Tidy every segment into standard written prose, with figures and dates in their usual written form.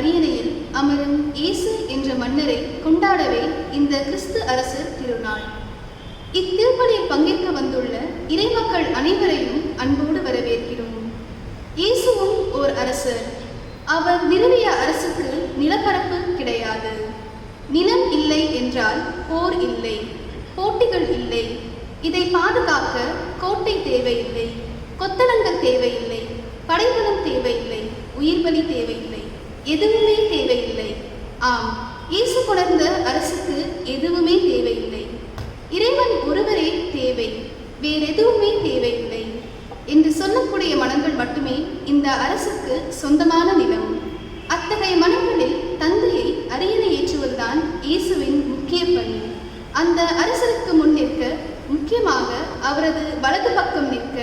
அரியணையில் அமரும் இயேசு என்ற மன்னரை கொண்டாடவே இந்த கிறிஸ்து அரசு திருநாள். இத்திருப்பலியில் பங்கேற்க வந்துள்ள இறைமக்கள் அனைவரையும் அன்போடு வரவேற்கிறோம். இயேசுவும் ஓர் அரசர். அவர் நிறுவிய அரசுக்கு நிலப்பரப்பு கிடையாது. நிலம் இல்லை என்றால் போர் இல்லை, போட்டிகள் இல்லை. இதை பாதுகாக்க கோட்டை தேவையில்லை, கொத்தளங்கள் தேவையில்லை, படைபலம் தேவையில்லை, உயிர்பலி தேவையில்லை, எதுவுமே தேவையில்லை. ஆம், இயேசு கொணர்ந்த அரசுக்கு எதுவுமே தேவையில்லை. இறைவன் ஒருவரே தேவை, வேறெதுவுமே தேவையில்லை என்று சொல்லக்கூடிய மனங்கள் மட்டுமே இந்த அரசுக்கு சொந்தமான நிலம். அத்தகைய மனங்களில் தந்தையை அரியணை ஏற்றுவதுதான் இயேசுவின் முக்கிய பணி. அந்த அரசருக்கு முன் நிற்க, முக்கியமாக அவரது வலது பக்கம் நிற்க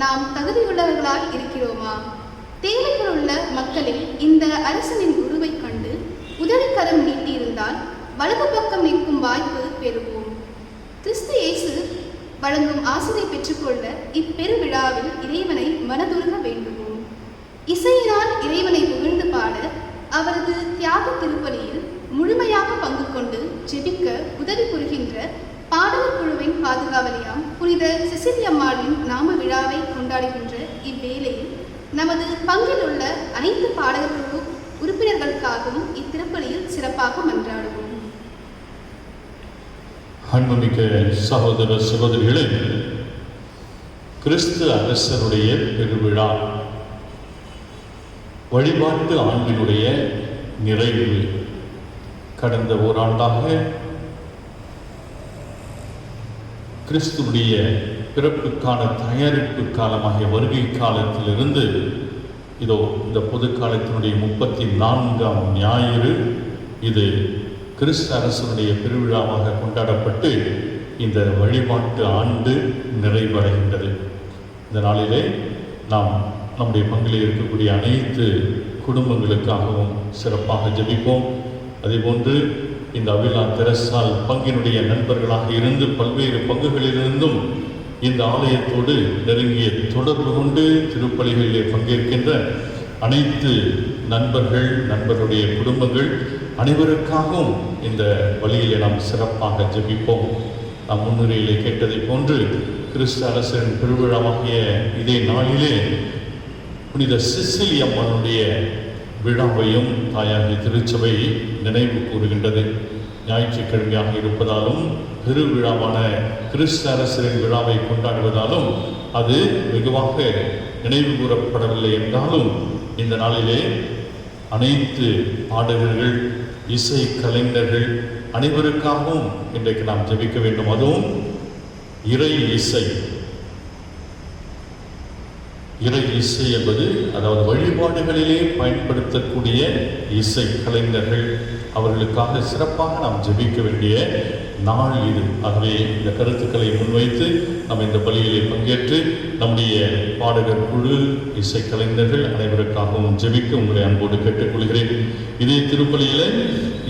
நாம் தகுதியுள்ளவர்களாய் இருக்கிறோமா? தேவைகள் உள்ள மக்களில் இந்த அரசனின் உருவை கண்டு உதவிக்கரம் நீட்டியிருந்தால் வலது பக்கம் நிற்கும் வாய்ப்பு பெறுவோம். கிறிஸ்து இயேசு வழங்கும் ஆசிரை பெற்றுக்கொள்ள இப்பெருவிழாவில் இறைவனை மனதுருக வேண்டுவோம். இசையினால் இறைவனை புகழ்ந்து பாட அவரது தியாக திருப்பலியில் முழுமையாக பங்கு கொண்டு ஜெபிக்க உதவி புரிகின்ற பாடல் குழுவின் பாதுகாவலியாம் புனித சிசிலியம்மாளின் நாம விழாவை கொண்டாடுகின்ற இவ்வேளையில் நமது பங்கில் உள்ள அனைத்து பாடகக்குழு உறுப்பினர்களுக்காகவும் இத்திருப்பலியில் சிறப்பாக மன்றாடுவோம். அன்புமிக்க சகோதர சகோதரிகளே, கிறிஸ்து அரசருடைய பெருவிழா வழிபாட்டு ஆண்டினுடைய நிறைவு. கடந்த ஓராண்டாக கிறிஸ்துடைய பிறப்புக்கான தயாரிப்பு காலமாகிய வருகை காலத்திலிருந்து இதோ இந்த பொது காலத்தினுடைய 34ஆம் ஞாயிறு இது கிறிஸ்து அரசனுடைய பெருவிழாவாக கொண்டாடப்பட்டு இந்த வழிபாட்டு ஆண்டு நிறைவடைகின்றது. இந்த நாளிலே நாம் நம்முடைய பங்கில் இருக்கக்கூடிய அனைத்து குடும்பங்களுக்காகவும் சிறப்பாக ஜெபிப்போம். அதேபோன்று இந்த அவிலா தெரசால் பங்கினுடைய நண்பர்களாக இருந்து பல்வேறு பங்குகளிலிருந்தும் இந்த ஆலயத்தோடு நெருங்கிய தொடர்பு கொண்டு திருப்பலிகளிலே பங்கேற்கின்ற அனைத்து நண்பர்களுடைய குடும்பங்கள் அனைவருக்காகவும் இந்த வழியிலே நாம் சிறப்பாக ஜெபிப்போம். நாம் முன்னுரையிலே கேட்டதை போன்று கிறிஸ்து அரசரின் பெருவிழாவாகிய இதே நாளிலே புனித சிசிலி அம்மனுடைய விழாவையும் தாயாகிய திருச்சபை நினைவு கூறுகின்றது. ஞாயிற்றுக்கிழமையாக இருப்பதாலும் பெருவிழாவான கிறிஸ்து அரசரின் விழாவை கொண்டாடுவதாலும் அது வெகுவாக நினைவு கூறப்படவில்லை என்றாலும் இந்த நாளிலே அனைத்து பாடகர்கள், இசை கலைஞர்கள் அனைவருக்காகவும் இன்றைக்கு நாம் ஜெபிக்க வேண்டும். அதுவும் இறை இசை என்பது அதாவது வழிபாடுகளிலே பயன்படுத்தக்கூடிய இசை கலைஞர்கள், அவர்களுக்காக சிறப்பாக நாம் ஜெபிக்க வேண்டிய நாள் இது. ஆகவே இந்த கருத்துக்களை முன்வைத்து நாம் இந்த பலியிலே பங்கேற்று நம்முடைய பாடகர் குழு, இசை கலைஞர்கள் அனைவருக்காகவும் ஜெபிக்க உங்களை அன்போடு கேட்டுக்கொள்கிறேன். இதே திருப்பலியிலே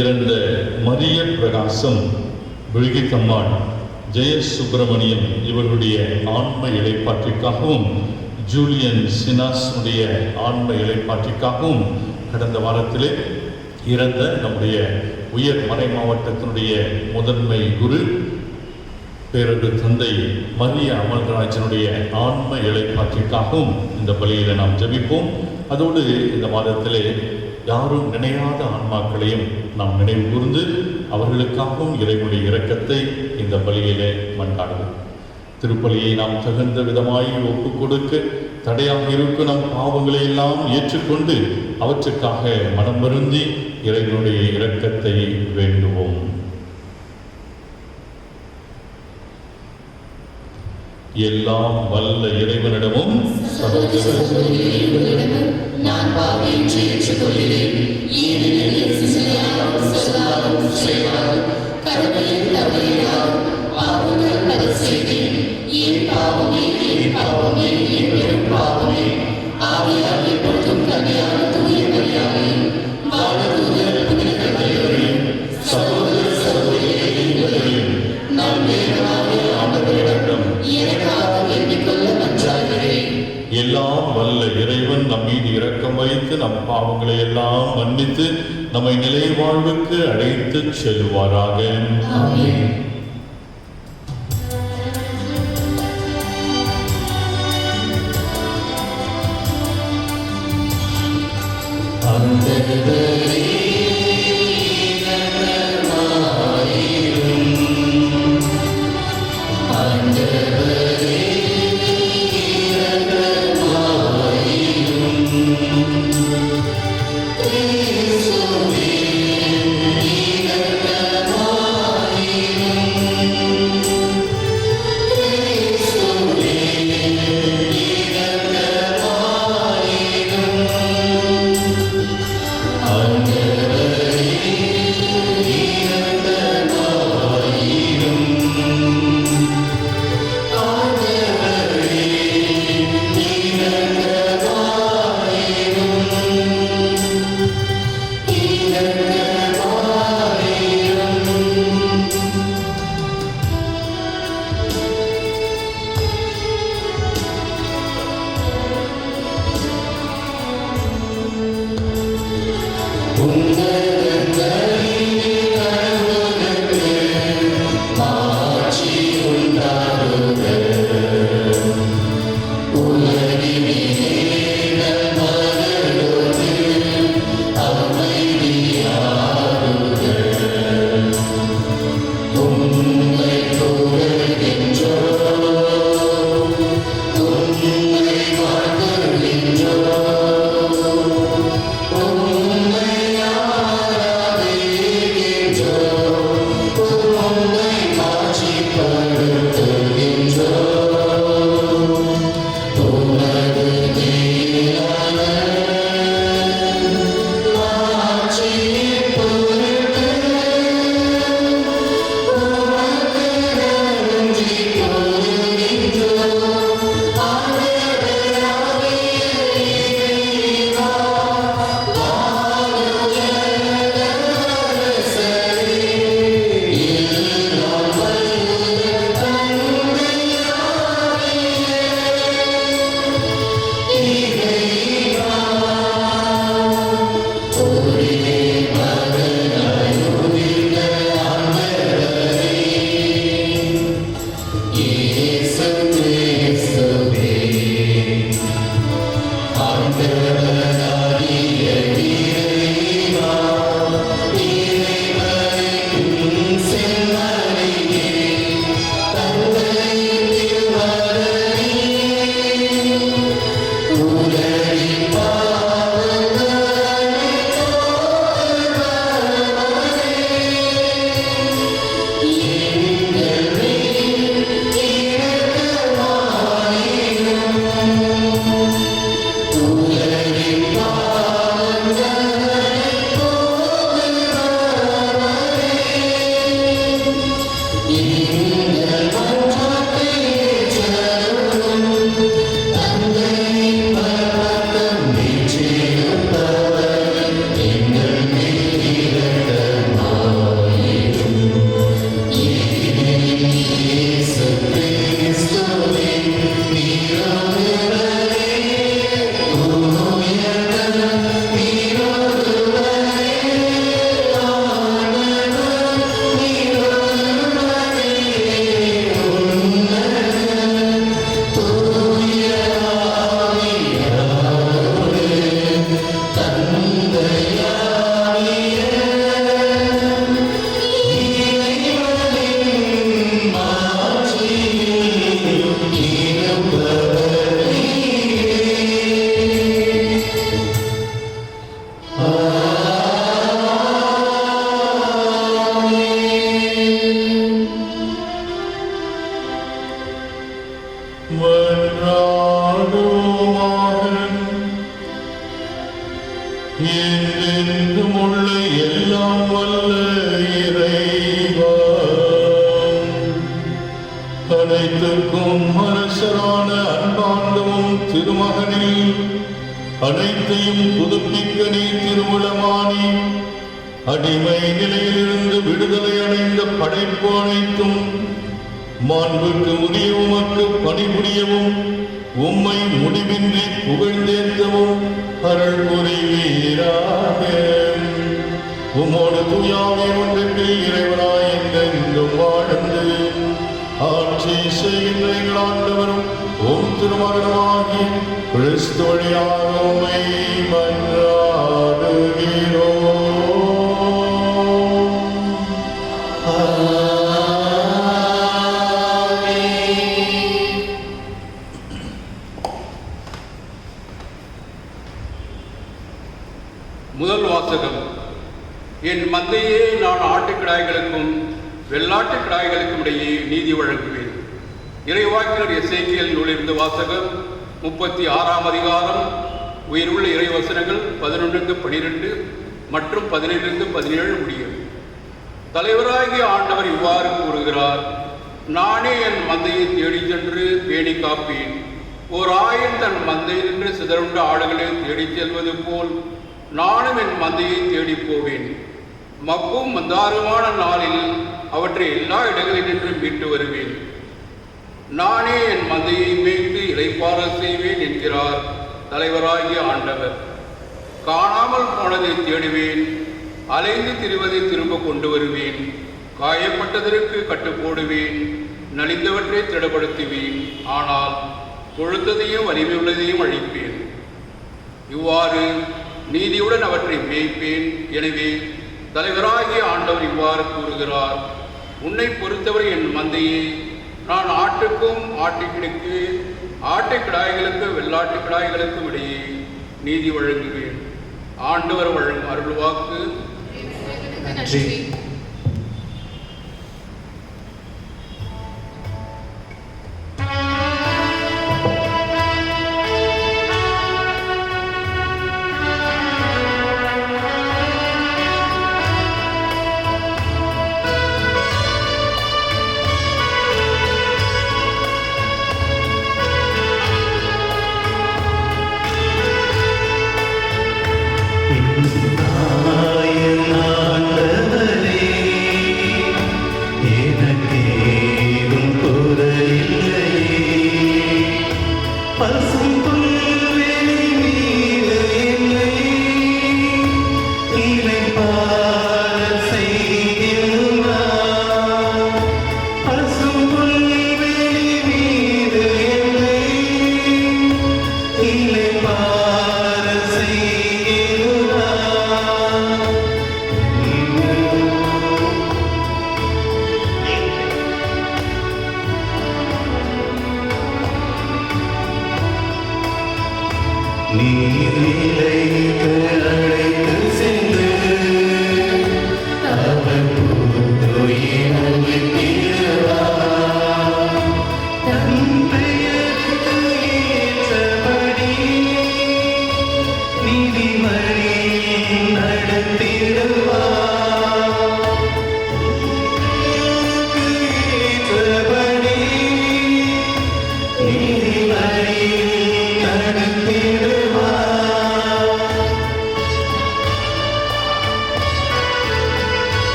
இறந்த மரிய பிரகாசம், விழுகித்தம்மாள், ஜெய சுப்பிரமணியம் இவர்களுடைய ஆன்ம இளைப்பாற்றிற்காகவும், ஜூலியன் சினாஸுடைய ஆன்ம இளைப்பாற்றிற்காகவும் கடந்த வாரத்திலே இறந்த நம்முடைய உயர் மறை மாவட்டத்தினுடைய முதன்மை குரு பேரொரு தந்தை மரிய அமல்ராஜனுடைய ஆன்ம இளைப்பாற்றிற்காகவும் இந்த பலியில நாம் ஜெபிப்போம். அதோடு இந்த மாதத்திலே யாரும் நினையாத ஆன்மாக்களையும் நாம் நினைவு கூர்ந்து அவர்களுக்காகவும் இறைவனுடைய இரக்கத்தை இந்த பலியிலே மன்றாடுவோம். திருப்பலியை நாம் தகுந்த விதமாய் ஒப்புக் கொடுக்க தடையாக இருக்கும் நம் பாவங்களை எல்லாம் ஏற்றுக்கொண்டு அவற்றுக்காக மனம் வருந்தி இறைவனுடைய இரக்கத்தை வேண்டுவோம். எல்லாம் வல்ல இறைவனிடமும் எல்லாம் வல்ல இறைவன் நம் மீது இரக்கம் வைத்து நம் பாவங்களை எல்லாம் நம்மை நிலை வாழ்வுக்கு அழைத்துச் செல்வாராக. ஆமென். என்றென்றும் உள்ள எல்லாம் வல்ல இறைவா, அனைத்திற்கும் அரசரான அன்பாண்டவும் திருமகனில் அனைத்தையும் புதுப்பிக்க நீ திருவுளமானி அடிமை நிலையிலிருந்து விடுதலை அடைந்த படைப்பு அனைத்தும் மாண்புக்கு உரிய உமக்கு பணிபுரியவும் உம்மை முடிவின்றி புகழ்ந்தேற்றவும் அருள் புரிவீராக. உமோடு தூயாவே ஒன்றிற்கு இறைவனாய் என்றென்றும் வாழ்ந்து ஆட்சி செய்கின்ற எங்கள் ஆண்டவரும் உம் திருமகனுமாகிய கிறிஸ்து வழியாக உம்மை மன்றாடுகிறோம். முதல் வாசகம். என் மந்தையே, நான் ஆட்டுக்கிடாய்களுக்கும் வெள்ளாட்டு கிடாய்களுக்கும் இடையே நீதி வழங்குவேன். இறைவாக்கினர் எசேக்கியேல் நூலிலிருந்து வாசகம். 36ஆம் அதிகாரம். உயிருள்ள இறைவசனங்கள் 11-12 மற்றும் 17-17 முடியும். தலைவராகிய ஆண்டவர் இவ்வாறு கூறுகிறார்: நானே என் மந்தையை தேடி சென்று பேணி காப்பேன். ஓர் ஆயன் தன் மந்தையினின்று சிதறுண்ட ஆடுகளை தேடிச் செல்வது போல் நானும் என் மந்தையை தேடி போவேன். மக்கும் மந்தாரமான நாளில் அவற்றை எல்லா இடங்களினின்று மீட்டு வருவேன். நானே என் மந்தையை மேய்த்து இளைப்பாற செய்வேன் என்கிறார் தலைவராகிய ஆண்டவர். காணாமல் போனதை தேடுவேன், அலைந்து திரிவதை திரும்ப கொண்டு வருவேன். காயப்பட்டதற்கு கட்டு போடுவேன், நலிந்தவற்றை திடப்படுத்துவேன். ஆனால் கொழுத்ததையும் வலிமையுள்ளதையும் அழிப்பேன். இவ்வாறு நீதியுடன் அவற்றை மேய்ப்பேன். எனவே தலைவராகிய ஆண்டவர் இவ்வாறு கூறுகிறார்: உன்னை பொறுத்தவரை என் மந்தையை நான் ஆட்டுக்கும் ஆட்டுக்கிடைக்கு ஆட்டுக்கிடாய்களுக்கு வெள்ளாட்டு கிடாய்களுக்கும் இடையே நீதி வழங்குவேன். ஆண்டவர் வழங்கும் அருள்வாக்கு.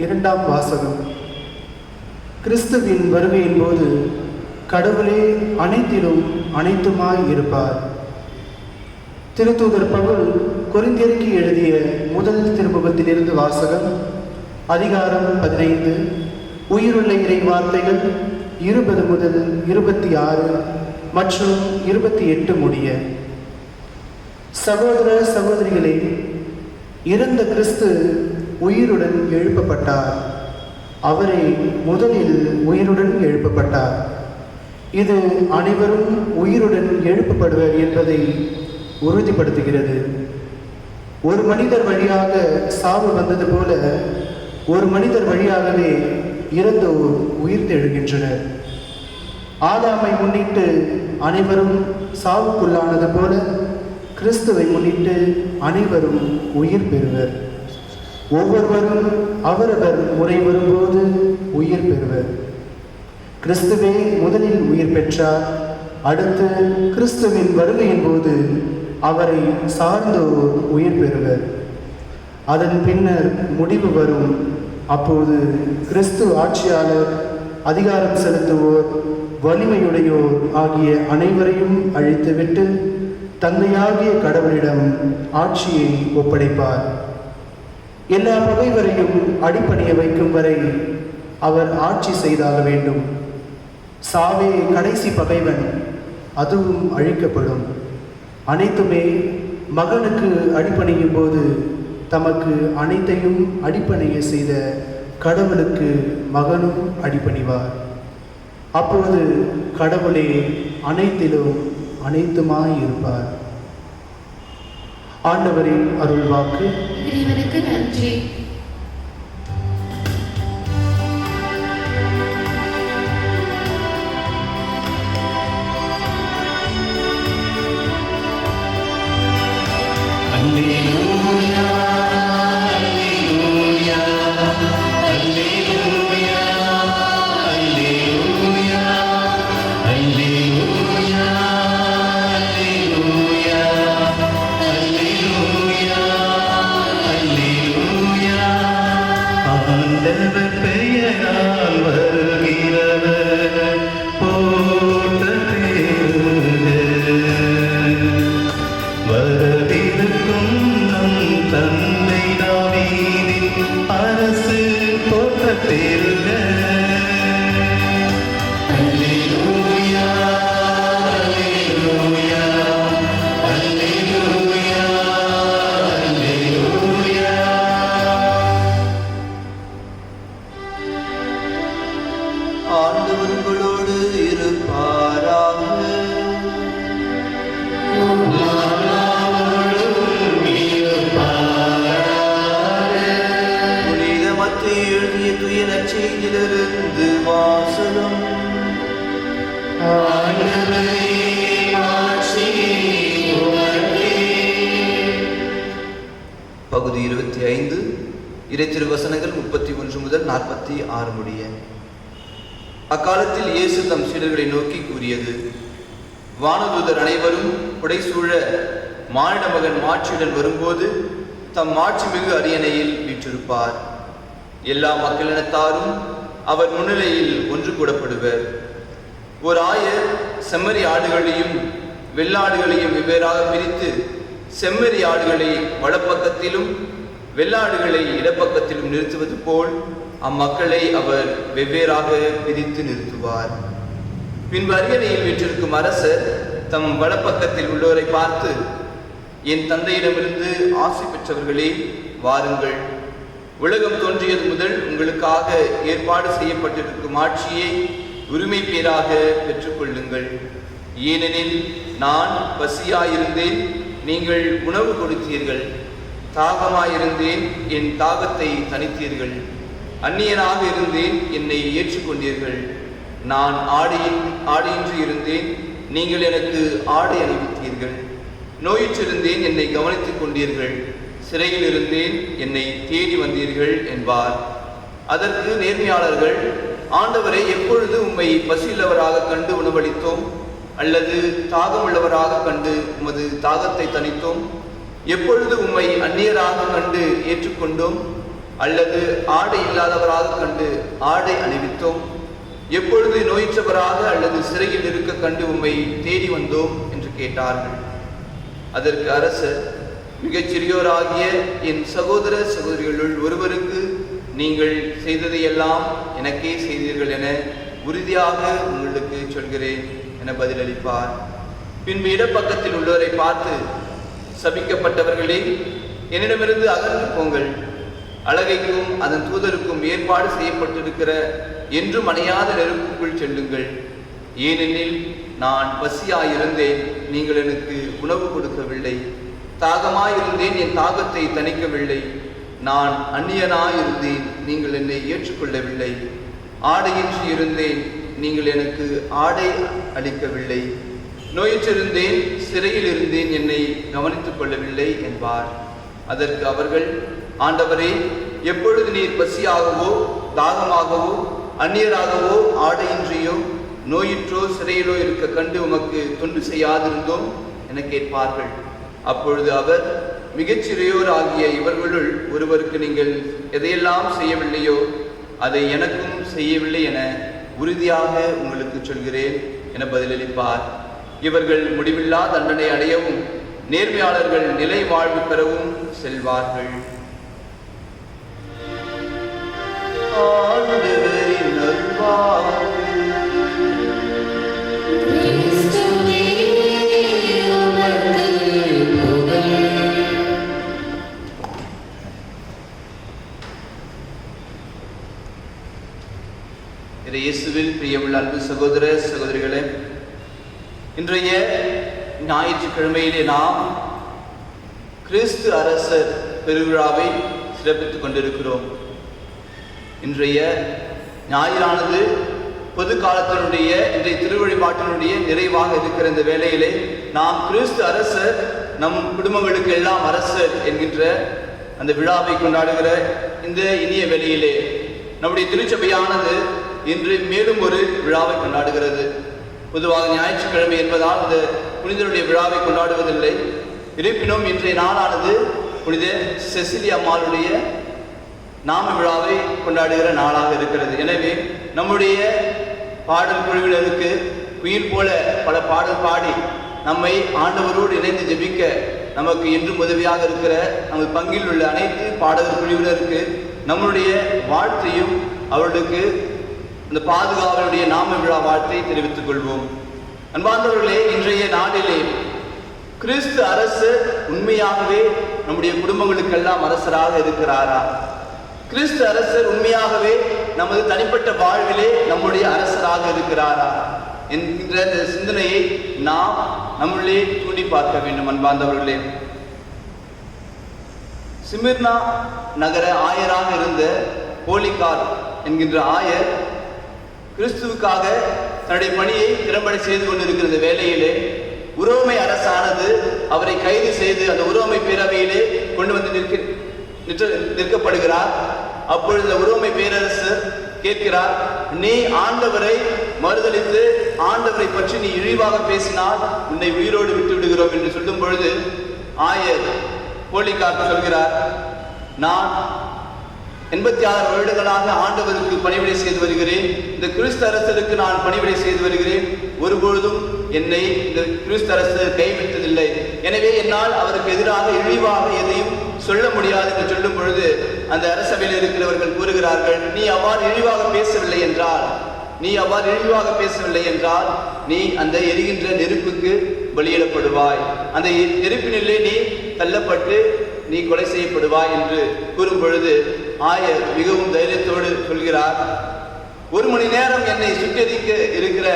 இரண்டாம் வாசகம். கிறிஸ்துவின் வருகையின் போது கடவுளே அனைத்திலும் அனைத்துமாய் இருப்பார். திருத்தூதர் பவுல் கொரிந்தியருக்கு எழுதிய முதல் திருமுகத்திலிருந்து வாசகம். அதிகாரம் 15, உயிருள்ள இறை வார்த்தைகள் 20 முதல் 26 மற்றும் 28 முடிய. சகோதர சகோதரிகளே, இறந்த கிறிஸ்து உயிருடன் எழுப்பப்பட்டார். அவரே முதலில் உயிருடன் எழுப்பப்பட்டார். இது அனைவரும் உயிருடன் எழுப்பப்படுவர் என்பதை உறுதிப்படுத்துகிறது. ஒரு மனிதர் வழியாக சாவு வந்தது போல ஒரு மனிதர் வழியாகவே இறந்தோர் உயிர்த்தெழுகின்றனர். ஆதாமை முன்னிட்டு அனைவரும் சாவுக்குள்ளானது போல கிறிஸ்துவை முன்னிட்டு அனைவரும் உயிர் பெறுவர். ஒவ்வொருவரும் அவரவர் முறை வரும்போது உயிர் பெறுவர். கிறிஸ்துவே முதலில் உயிர் பெற்றார். அடுத்து கிறிஸ்துவின் வருகையின் போது அவரை சார்ந்தோர் உயிர் பெறுவர். அதன் பின்னர் முடிவு வரும். அப்போது கிறிஸ்து ஆட்சியாளர், அதிகாரம் செலுத்துவோர், வலிமையுடையோர் ஆகிய அனைவரையும் அழித்துவிட்டு தந்தையாகிய கடவுளிடம் ஆட்சியை ஒப்படைப்பார். எல்லா பகைவரையும் அடிபணிய வைக்கும் வரை அவர் ஆட்சி செய்தாக வேண்டும். சாவே கடைசி பகைவன், அதுவும் அழிக்கப்படும். அனைத்துமே மகனுக்கு அடிபணியும் போது தமக்கு அனைத்தையும் அடிபணிய செய்த கடவுளுக்கு மகனும் அடிபணிவார். அப்போது கடவுளே அனைத்திலும் அனைத்துமாய் இருப்பார். ஆண்டவரின் அருள்வாக்கு. இறைவனுக்கு நன்றி. ஆண்டவர்களோடு இருப்பாராக. புனித மத்தேயு எழுதிய தூய நற்செய்தியிலிருந்து வாசகம். பகுதி 25, இறை திருவசனங்கள் 31 முதல் 46 முடிய. அக்காலத்தில் இயேசு தம் சீடர்களை நோக்கி கூறியது: வானதூதர் அனைவரும் புடைசூழ மானிட மகன் மாட்சியுடன் வரும்போது தம் மாட்சி மிகு அரியணையில் வீற்றிருப்பார். எல்லா மக்களினத்தாரும் அவர் முன்னிலையில் ஒன்று கூடப்படுவர். ஒரு ஆயர் செம்மறி ஆடுகளையும் வெள்ளாடுகளையும் வெவ்வேறாக பிரித்து செம்மறி ஆடுகளை வலப்பக்கத்திலும் வெள்ளாடுகளை இடப்பக்கத்திலும் நிறுத்துவது போல் அம்மக்களை அவர் வெவ்வேறாக பிரித்து நிறுத்துவார். பின்பு அரியணையில் வீற்றிருக்கும் அரசர் தம் வலப்பக்கத்தில் உள்ளவரை பார்த்து, என் தந்தையிடமிருந்து ஆசி பெற்றவர்களே, வாருங்கள். உலகம் தோன்றியது முதல் உங்களுக்காக ஏற்பாடு செய்யப்பட்டிருக்கும் ஆட்சியை உரிமை பேராக பெற்றுக்கொள்ளுங்கள். ஏனெனில் நான் பசியாயிருந்தேன், நீங்கள் உணவு கொடுத்தீர்கள். தாகமாயிருந்தேன், என் தாகத்தை தணித்தீர்கள். அந்நியனாக இருந்தேன், என்னை ஏற்றுக்கொண்டீர்கள். நான் ஆடையின்றி இருந்தேன், நீங்கள் எனக்கு ஆடை அணிவித்தீர்கள். நோயுற்றிருந்தேன், என்னை கவனித்துக் கொண்டீர்கள். சிறையில் இருந்தேன், என்னை தேடி வந்தீர்கள் என்பார். அதற்கு நேர்மையாளர்கள், ஆண்டவரை, எப்பொழுது உம்மை பசியுள்ளவராக கண்டு உணவளித்தோம்? அல்லது தாகமுள்ளவராக கண்டு உமது தாகத்தை தணித்தோம்? எப்பொழுது உம்மை அந்நியராக கண்டு ஏற்றுக்கொண்டோம்? அல்லது ஆடை இல்லாதவராக கண்டு ஆடை அணிவித்தோம்? எப்பொழுது நோயுற்றவராக அல்லது சிறையில் இருக்க கண்டு உம்மை தேடி வந்தோம் என்று கேட்டார்கள். அதற்கு அரசர், மிகச் சிறியோராகிய என் சகோதர சகோதரிகளுள் ஒருவருக்கு நீங்கள் செய்ததையெல்லாம் எனக்கே செய்தீர்கள் என உறுதியாக உங்களுக்கு சொல்கிறேன் என பதிலளிப்பார். பின்பு இடப்பக்கத்தில் உள்ளவரை பார்த்து, சபிக்கப்பட்டவர்களே, என்னிடமிருந்து அகன்று போங்கள். அழகைக்கும் அதன் தூதருக்கும் ஏற்பாடு செய்யப்பட்டிருக்கிற என்றும் அணையாத நெருப்புக்குள் செல்லுங்கள். ஏனெனில் நான் பசியாயிருந்தேன், நீங்கள் எனக்கு உணவு கொடுக்கவில்லை. தாகமாயிருந்தேன், என் தாகத்தை தணிக்கவில்லை. நான் அந்நியனாயிருந்தேன், நீங்கள் என்னை ஏற்றுக்கொள்ளவில்லை. ஆடையின்றி இருந்தேன், நீங்கள் எனக்கு ஆடை அளிக்கவில்லை. நோயிற்றிருந்தேன், சிறையில் இருந்தேன், என்னை கவனித்துக் கொள்ளவில்லை என்பார். அதற்கு அவர்கள், ஆண்டவரே, எப்பொழுது நீர் பசியாகவோ தாகமாகவோ அந்நியராகவோ ஆடையின்றியோ நோயிற்றோ சிறையிலோ இருக்க கண்டு உமக்கு தொண்டு செய்யாதிருந்தோம் என கேட்பார்கள். அப்பொழுது அவர், மிகச்சிறியோர் ஆகிய இவர்களுள் ஒருவருக்கு நீங்கள் எதையெல்லாம் செய்யவில்லையோ அதை எனக்கும் செய்யவில்லை என உறுதியாக உங்களுக்கு சொல்கிறேன் என பதிலளிப்பார். இவர்கள் முடிவில்லா தண்டனை அடையவும் நேர்மையாளர்கள் நிலை வாழ்வு பெறவும் செல்வார்கள். ஆண்டவரின் அருள்வாக்கு. இயேசுவில் பிரியமுள்ள அன்பு சகோதர சகோதரிகளே, இன்றைய ஞாயிற்றுக்கிழமையிலே நாம் கிறிஸ்து அரசர் பெருவிழாவை சிறப்பித்துக் கொண்டிருக்கிறோம். இன்றைய ஞாயிறானது பொது காலத்தினுடைய இன்றைய திருவழிபாட்டினுடைய நிறைவாக இருக்கிற இந்த வேளையிலே நாம் கிறிஸ்து அரசர் நம் குடும்பங்களுக்கு எல்லாம் அரசர் என்கின்ற அந்த விழாவை கொண்டாடுகிற இந்த இனிய வேளையிலே நம்முடைய திருச்சபையானது இன்று மேலும் ஒரு விழாவை கொண்டாடுகிறது. பொதுவாக ஞாயிற்றுக்கிழமை என்பதால் இந்த புனிதருடைய விழாவை கொண்டாடுவதில்லை. இருப்பினும் இன்றைய நாளானது புனித செசிலி அம்மாளுடைய நாம விழாவை கொண்டாடுகிற நாளாக இருக்கிறது. எனவே நம்முடைய பாடல் குழுவினருக்கு குயில் போல பல பாடல் பாடி நம்மை ஆண்டவரோடு இணைந்து ஜெபிக்க நமக்கு என்றும் உதவியாக இருக்கிற நமது பங்கில் உள்ள அனைத்து பாடகர் குழுவினருக்கு நம்முடைய வாழ்த்தையும் அவர்களுக்கு அந்த பாதுகாவலுடைய நாம விழா வாழ்த்தை தெரிவித்துக் கொள்வோம். அன்பார்ந்தவர்களே, இன்றைய நாளிலே கிறிஸ்து அரசு உண்மையாகவே நம்முடைய குடும்பங்களுக்கெல்லாம் அரசராக இருக்கிறாரா? கிறிஸ்து அரசர் உண்மையாகவே நமது தனிப்பட்ட வாழ்விலே நம்முடைய அரசராக இருக்கிறாரா என்கின்ற இந்த சிந்தனையை நாம் நம்மளே தூண்டி பார்க்க வேண்டும். அன்பார்ந்தவர்களே, சிமிர்னா நகர ஆயராக இருந்த போலிகார் என்கின்ற ஆயர் கிறிஸ்துவுக்காக தன்னுடைய பணியை திறம்பட செய்து கொண்டிருக்கிற வேளையிலே உரோமை அரசானது அவரை கைது செய்து அந்த உரோமை பேரவையிலே கொண்டு வந்து நிற்கப்படுகிறார். அப்பொழுது உரோமை பேரரசர் கேட்கிறார், நீ ஆண்டவரை மறுதலித்து ஆண்டவரை பற்றி நீ இழிவாக பேசினால் உன்னை உயிரோடு விட்டு விடுகிறோம் என்று சொல்லும் பொழுது ஆயர் போலிகார் சொல்கிறார், நான் 86 வருடங்களாக ஆண்டவருக்கு பணிவிடை செய்து வருகிறேன். இந்த கிறிஸ்து அரசருக்கு நான் பணிவிடை செய்து வருகிறேன். ஒருபொழுதும் என்னை இந்த கிறிஸ்து அரசர் கைவிட்டதில்லை. எனவே என்னால் அவருக்கு எதிராக இழிவாக எதையும் சொல்ல முடியாது என்று சொல்லும் பொழுது அந்த அரசவையில் இருக்கிறவர்கள் கூறுகிறார்கள், நீ அவ்வாறு இழிவாக பேசவில்லை என்றால் நீ அந்த எரிகின்ற நெருப்புக்கு பலியிடப்படுவாய், அந்த நெருப்பினிலே நீ தள்ளப்பட்டு நீ கொலை செய்யப்படுவாய் என்று கூறும் பொழுது ஆயர் மிகவும் தைரியத்தோடு சொல்கிறார், 1 மணி நேரம் என்னை சுட்டெரிக்க இருக்கிற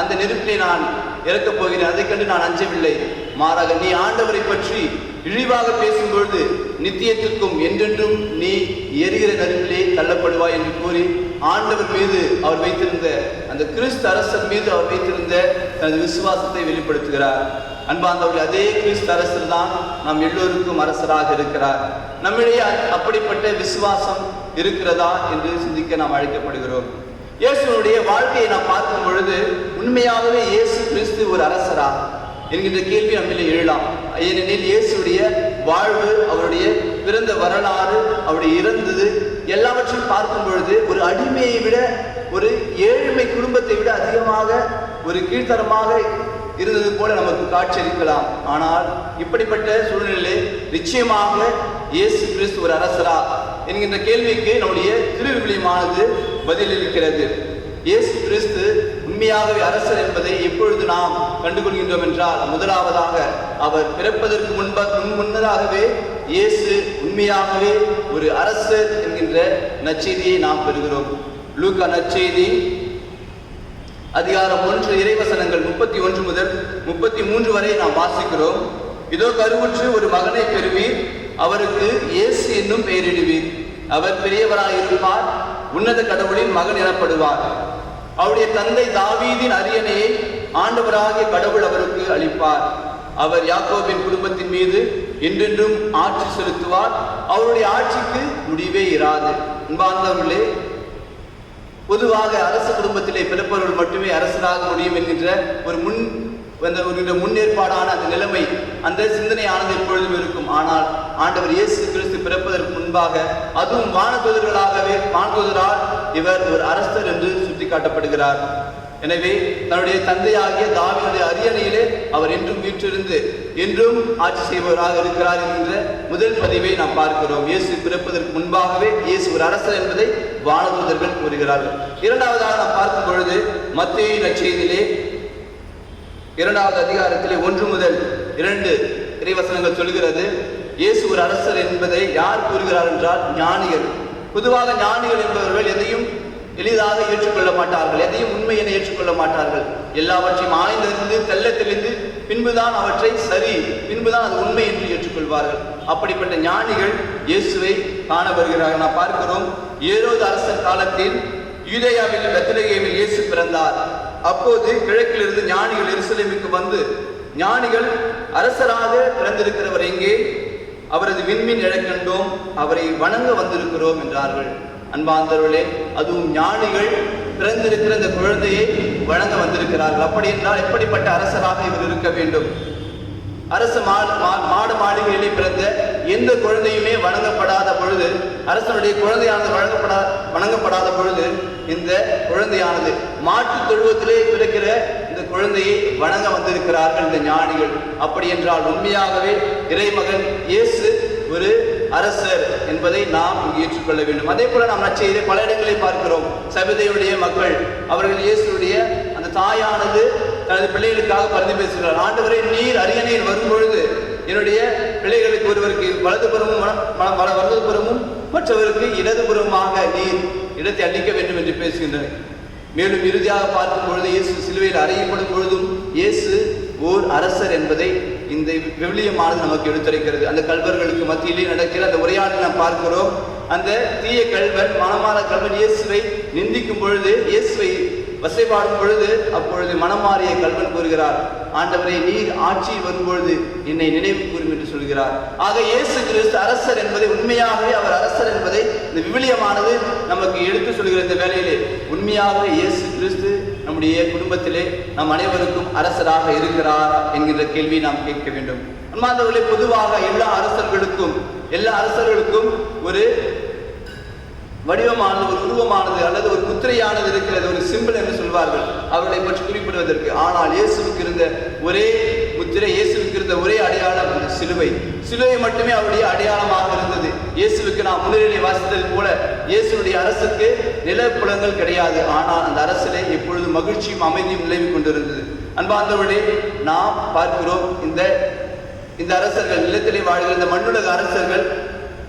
அந்த நெருப்பிலே நான் இறக்கப் போகிறேன், அதை கண்டு நான் அஞ்சவில்லை. மாறாக நீ ஆண்டவரை பற்றி இழிவாக பேசும்பொழுது நித்தியத்திற்கும் என்றென்றும் நீ எரிகிற நெருப்பிலே தள்ளப்படுவாய் என்று கூறி ஆண்டவர் மீது அவர் வைத்திருந்த அந்த கிறிஸ்து அரசர் மீது அவர் வைத்திருந்த தனது விசுவாசத்தை வெளிப்படுத்துகிறார். அன்பார்ந்தவர்கள், அதே கிறிஸ்து அரசர் தான் நாம் எல்லோருக்கும் அரசராக இருக்கிறார். நம்மிடையே அப்படிப்பட்ட விசுவாசம் இருக்கிறதா என்று சிந்திக்க நாம் அழைக்கப்படுகிறோம். இயேசுனுடைய வாழ்க்கையை நாம் பார்க்கும் பொழுது உண்மையாகவே இயேசு கிறிஸ்து ஒரு அரசரா என்கின்ற கேள்வி நம்மிலே எழலாம். ஏனெனில் இயேசுடைய வாழ்வு, அவருடைய பிறந்த வரலாறு, அவருடைய இறந்தது, எல்லாவற்றையும் பார்க்கும் பொழுது ஒரு அடிமையை விட, ஒரு ஏழ்மை குடும்பத்தை விட அதிகமாக ஒரு கீழ்த்தரமாக இருந்தது போல நமக்கு காட்சியளிக்கலாம். ஆனால் இப்படிப்பட்ட சூழ்நிலையிலே நிச்சயமாக இயேசு கிறிஸ்து ஒரு அரசரா என்கின்ற கேள்விக்கு நம்முடைய திருவிவிலியமானது பதிலளிக்கிறது. இயேசு கிறிஸ்து உண்மையாகவே அரசர் என்பதை எப்பொழுது நாம் கண்டுகொள்கின்றோம் என்றால், முதலாவதாக அவர் பிறப்பதற்கு முன்னதாகவே இயேசு உண்மையாகவே ஒரு அரசர் என்கின்ற நற்செய்தியை நாம் பெறுகிறோம். லூக்கா நற்செய்தி அதிகாரம் 1 இறைவசனங்கள் 31 முதல் 33 வரை நாம் வாசிக்கிறோம். இதோ கருவுற்று ஒரு மகனை பெறுவீர், அவருக்கு இயேசு என்னும் பெயரிடுவீர். அவர் பெரியவராயிருப்பார், உன்னத கடவுளின் மகன் எனப்படுவார். அவருடைய தந்தை தாவீதின் அரியணையை ஆண்டவராகிய கடவுள் அவருக்கு அளிப்பார். அவர் யாக்கோபின் குடும்பத்தின் மீது என்றென்றும் ஆட்சி செலுத்துவார். அவருடைய ஆட்சிக்கு முடிவே இராது. அன்பார்ந்தவர்களே, பொதுவாக அரச குடும்பத்திலே பிறப்பவர்கள் மட்டுமே அரசராக முடியும் என்கின்ற ஒரு முன்னேற்பாடான அந்த நிலைமை, அந்த சிந்தனையானது எப்பொழுதும் இருக்கும். ஆனால் ஆண்டவர் இயேசு கிறிஸ்து பிறப்பதற்கு முன்பாக, அதுவும் வானதூதரால் இவர் ஒரு அரசர் என்று சுட்டிக்காட்டப்படுகிறார். எனவே தன்னுடைய தந்தையாகிய தாவீதுடைய அரியணையிலே அவர் என்றும் வீற்றிருந்து என்றும் ஆட்சி செய்பவராக இருக்கிறார் என்கின்ற முதல் பதிவை நாம் பார்க்கிறோம். இயேசு பிறப்பதற்கு முன்பாகவே இயேசு ஒரு அரசர் என்பதை வானதூதர்கள் கூறுகிறார்கள். இரண்டாவதாக நாம் பார்க்கும் பொழுது மத்தேயு நற்செய்தியிலே 2வது அதிகாரத்திலே 1 முதல் 2 இறைவசனங்கள் சொல்கிறது. இயேசு ஒரு அரசர் என்பதை யார் கூறுகிறார் என்றால் ஞானிகள். பொதுவாக ஞானிகள் என்பவர்கள் எதையும் எளிதாக ஏற்றுக்கொள்ள மாட்டார்கள், எதையும் உண்மை என ஏற்றுக்கொள்ள மாட்டார்கள். எல்லாவற்றையும் ஆய்ந்தறிந்து தெல்ல தெளிந்து பின்புதான் அவற்றை சரி, பின்புதான் அது உண்மை என்று ஏற்றுக்கொள்வார்கள். அப்படிப்பட்ட ஞானிகள் இயேசுவை காண வருகிறார்கள். நாம் பார்க்கிறோம், ஏரோது அரசர் காலத்தில் யூதேயாவில் பெத்லகேமில் இயேசு பிறந்தார். அப்போது கிழக்கிலிருந்து ஞானிகள் எருசலேமுக்கு வந்து, ஞானிகள் அரசராக பிறந்திருக்கிறவர் எங்கே? அவரது விண்மீன் எழக் கண்டோம், அவரை வணங்க வந்திருக்கிறோம் என்றார்கள். அன்பார்ந்தவர்களே, அதுவும் ஞானிகள் பிறந்திருக்கிற இந்த குழந்தையை வணங்க வந்திருக்கிறார்கள். அப்படி என்றால் எப்படிப்பட்ட அரசராக இவர் இருக்க வேண்டும்? அரச மாடு மாளிகையிலே பிறந்த எந்த குழந்தையுமே வணங்கப்படாத பொழுது, அரசனுடைய குழந்தையானது வணங்கப்படாத பொழுது, இந்த குழந்தையானது மாட்டு தொழுவத்திலே பிறக்கிற இந்த குழந்தையை வணங்க வந்திருக்கிறார்கள் இந்த ஞானிகள். அப்படி என்றால் உண்மையாகவே இறைமகன் இயேசு ஒரு அரசர் என்பதை நாம் ஏற்றுக்கொள்ள வேண்டும். அதே போல நாம் நற்செய்தியிலே பல இடங்களில் பார்க்கிறோம். சபேதையுடைய மக்கள், அவர்கள் இயேசுடைய அந்த தாயானது தனது பிள்ளைகளுக்காக பரிந்து பேசுகிறார். ஆண்டவரே, நீர் அரியணையில் வரும்பொழுது என்னுடைய பிள்ளைகளுக்கு ஒருவருக்கு வலதுபுறமும் மற்றவருக்கு இடதுபுறமாக நீர் இடத்தை அளிக்க வேண்டும் என்று பேசுகின்றனர். மேலும் இறுதியாக பார்க்கும் பொழுது இயேசு சிலுவையில் அறையப்படும் பொழுதும் இயேசு ஓர் அரசர் என்பதை இந்த விவிலியமானது நமக்கு எடுத்துரைக்கிறது. அந்த கல்வர்களுக்கு மத்தியிலே நடக்கிற அந்த உரையாடலை நாம் பார்க்கிறோம். அந்த தீய கல்வன், மனமாற கல்வன் இயேசுவை நிந்திக்கும் பொழுது, இயேசுவை வசைபாடும் பொழுது, அப்பொழுது மனமாறிய கல்வன் கூறுகிறார், ஆண்டவரே, நீர் ஆட்சியில் வரும்பொழுது என்னை நினைவு கூறும் என்று சொல்கிறார். ஆக இயேசு கிறிஸ்து அரசர் என்பதை, உண்மையாகவே அவர் அரசர் என்பதை இந்த விவிலியமானது நமக்கு எடுத்து சொல்கிற இந்த வேளையிலே உண்மையாகவே இயேசு கிறிஸ்து நம்முடைய குடும்பத்திலே நம் அனைவருக்கும் அரசராக இருக்கிறார் என்கின்ற கேள்வியை நாம் கேட்க வேண்டும். அன்பார்ந்தவர்களே, பொதுவாக எல்லா அரசர்களுக்கும் ஒரு வடிவமானது, ஒரு உருவமானது அல்லது ஒரு முத்திரையானது இருக்கிறது, ஒரு சிம்பிள் என்று சொல்வார்கள் அவர்களை பற்றி குறிப்பிடுவதற்கு. ஆனால் இயேசுவுக்கு இருந்த ஒரே முத்திரை, இயேசுவுக்கு இருந்த ஒரே அடையாளம் இந்த சிலுவை. சிலுவை மட்டுமே அவருடைய அடையாளமாக இருந்தது. இயேசுவுக்கு நாம் முன்னிலையை வாசித்தது போல இயேசுடைய அரசுக்கு நிலப்புலங்கள் கிடையாது. ஆனால் அந்த அரசிலே எப்பொழுது மகிழ்ச்சியும் அமைதியும் நிலவி கொண்டிருந்தது. அன்பார்ந்தவர்களே, நாம் பார்க்கிறோம், இந்த அரசர்கள், நிலத்திலே வாழ்கிற இந்த மண்ணுலக அரசர்கள்,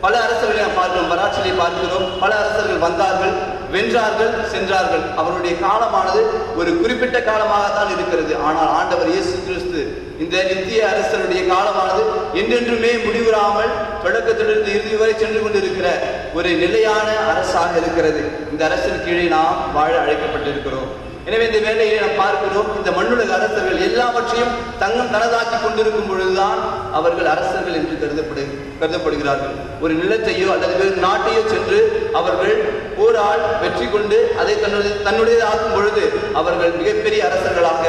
பல அரசர்களை நாம் பார்க்கிறோம். வராட்சியை பார்க்கிறோம். பல அரசர்கள் வந்தார்கள், வென்றார்கள், சென்றார்கள். அவருடைய காலமானது ஒரு குறிப்பிட்ட காலமாகத்தான் இருக்கிறது. ஆனால் ஆண்டவர் இயேசு கிறிஸ்து இந்த நித்திய அரசருடைய காலமானது என்றென்றுமே முடிவுறாமல் தொடக்கத்திலிருந்து இறுதி வரை சென்று கொண்டிருக்கிற ஒரு நிலையான அரசாக இருக்கிறது. இந்த அரசின் கீழே நாம் வாழ அழைக்கப்பட்டிருக்கிறோம். எனவே இந்த வேளையிலே நாம் பார்க்கிறோம், இந்த மண்ணுலக அரசர்கள் எல்லாவற்றையும் தனதாக்கி கொண்டிருக்கும் பொழுதுதான் அவர்கள் அரசர்கள் என்று கருதப்படுகிறார்கள். ஒரு நிலத்தையோ அல்லது வேறு நாட்டையோ சென்று அவர்கள் போரால் வெற்றி கொண்டு அதை தன்னுடையதாக்கும் பொழுது அவர்கள் மிகப்பெரிய அரசர்களாக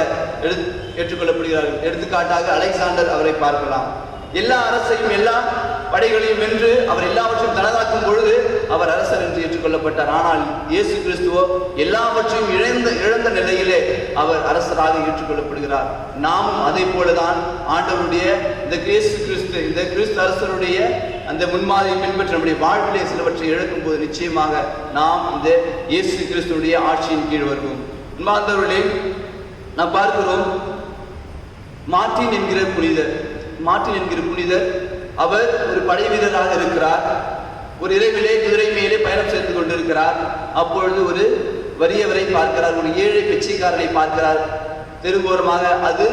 ஏற்றுக்கொள்ளப்படுகிறார்கள். எடுத்துக்காட்டாக அலெக்சாண்டர் அவரை பார்க்கலாம். எல்லா அரசையும், எல்லா படைகளையும் வென்று அவர் எல்லாவற்றையும் தனதாக்கும் பொழுது அவர் அரசர் என்று ஏற்றுக்கொள்ளப்பட்டார். ஆனால் இயேசு கிறிஸ்துவோ எல்லாவற்றையும் இழந்த நிலையிலே அவர் அரசராக ஏற்றுக்கொள்ளப்படுகிறார். நாமும் அதை போலதான் ஆண்டவருடைய இந்த கிறிஸ்து அரசருடைய அந்த முன்மாதிரியை பின்பற்றி நம்முடைய வாழ்விலே சிலவற்றை இழக்கும் போது நிச்சயமாக நாம் இந்த இயேசு கிறிஸ்துடைய ஆட்சியின் கீழ் வருவோம். அன்பார்ந்தவர்களே, நாம் பார்க்கிறோம் மார்ட்டின் என்கிற புனிதர் அவர் ஒரு படை வீரராக இருக்கிறார். ஒரு இரவிலே குதிரை மேலே பயணம் செய்து கொண்டிருக்கிறார். அப்பொழுது ஒரு வறியவரை பார்க்கிறார், ஒரு ஏழை பிச்சைக்காரனை பார்க்கிறார். தெருவோரமாக அது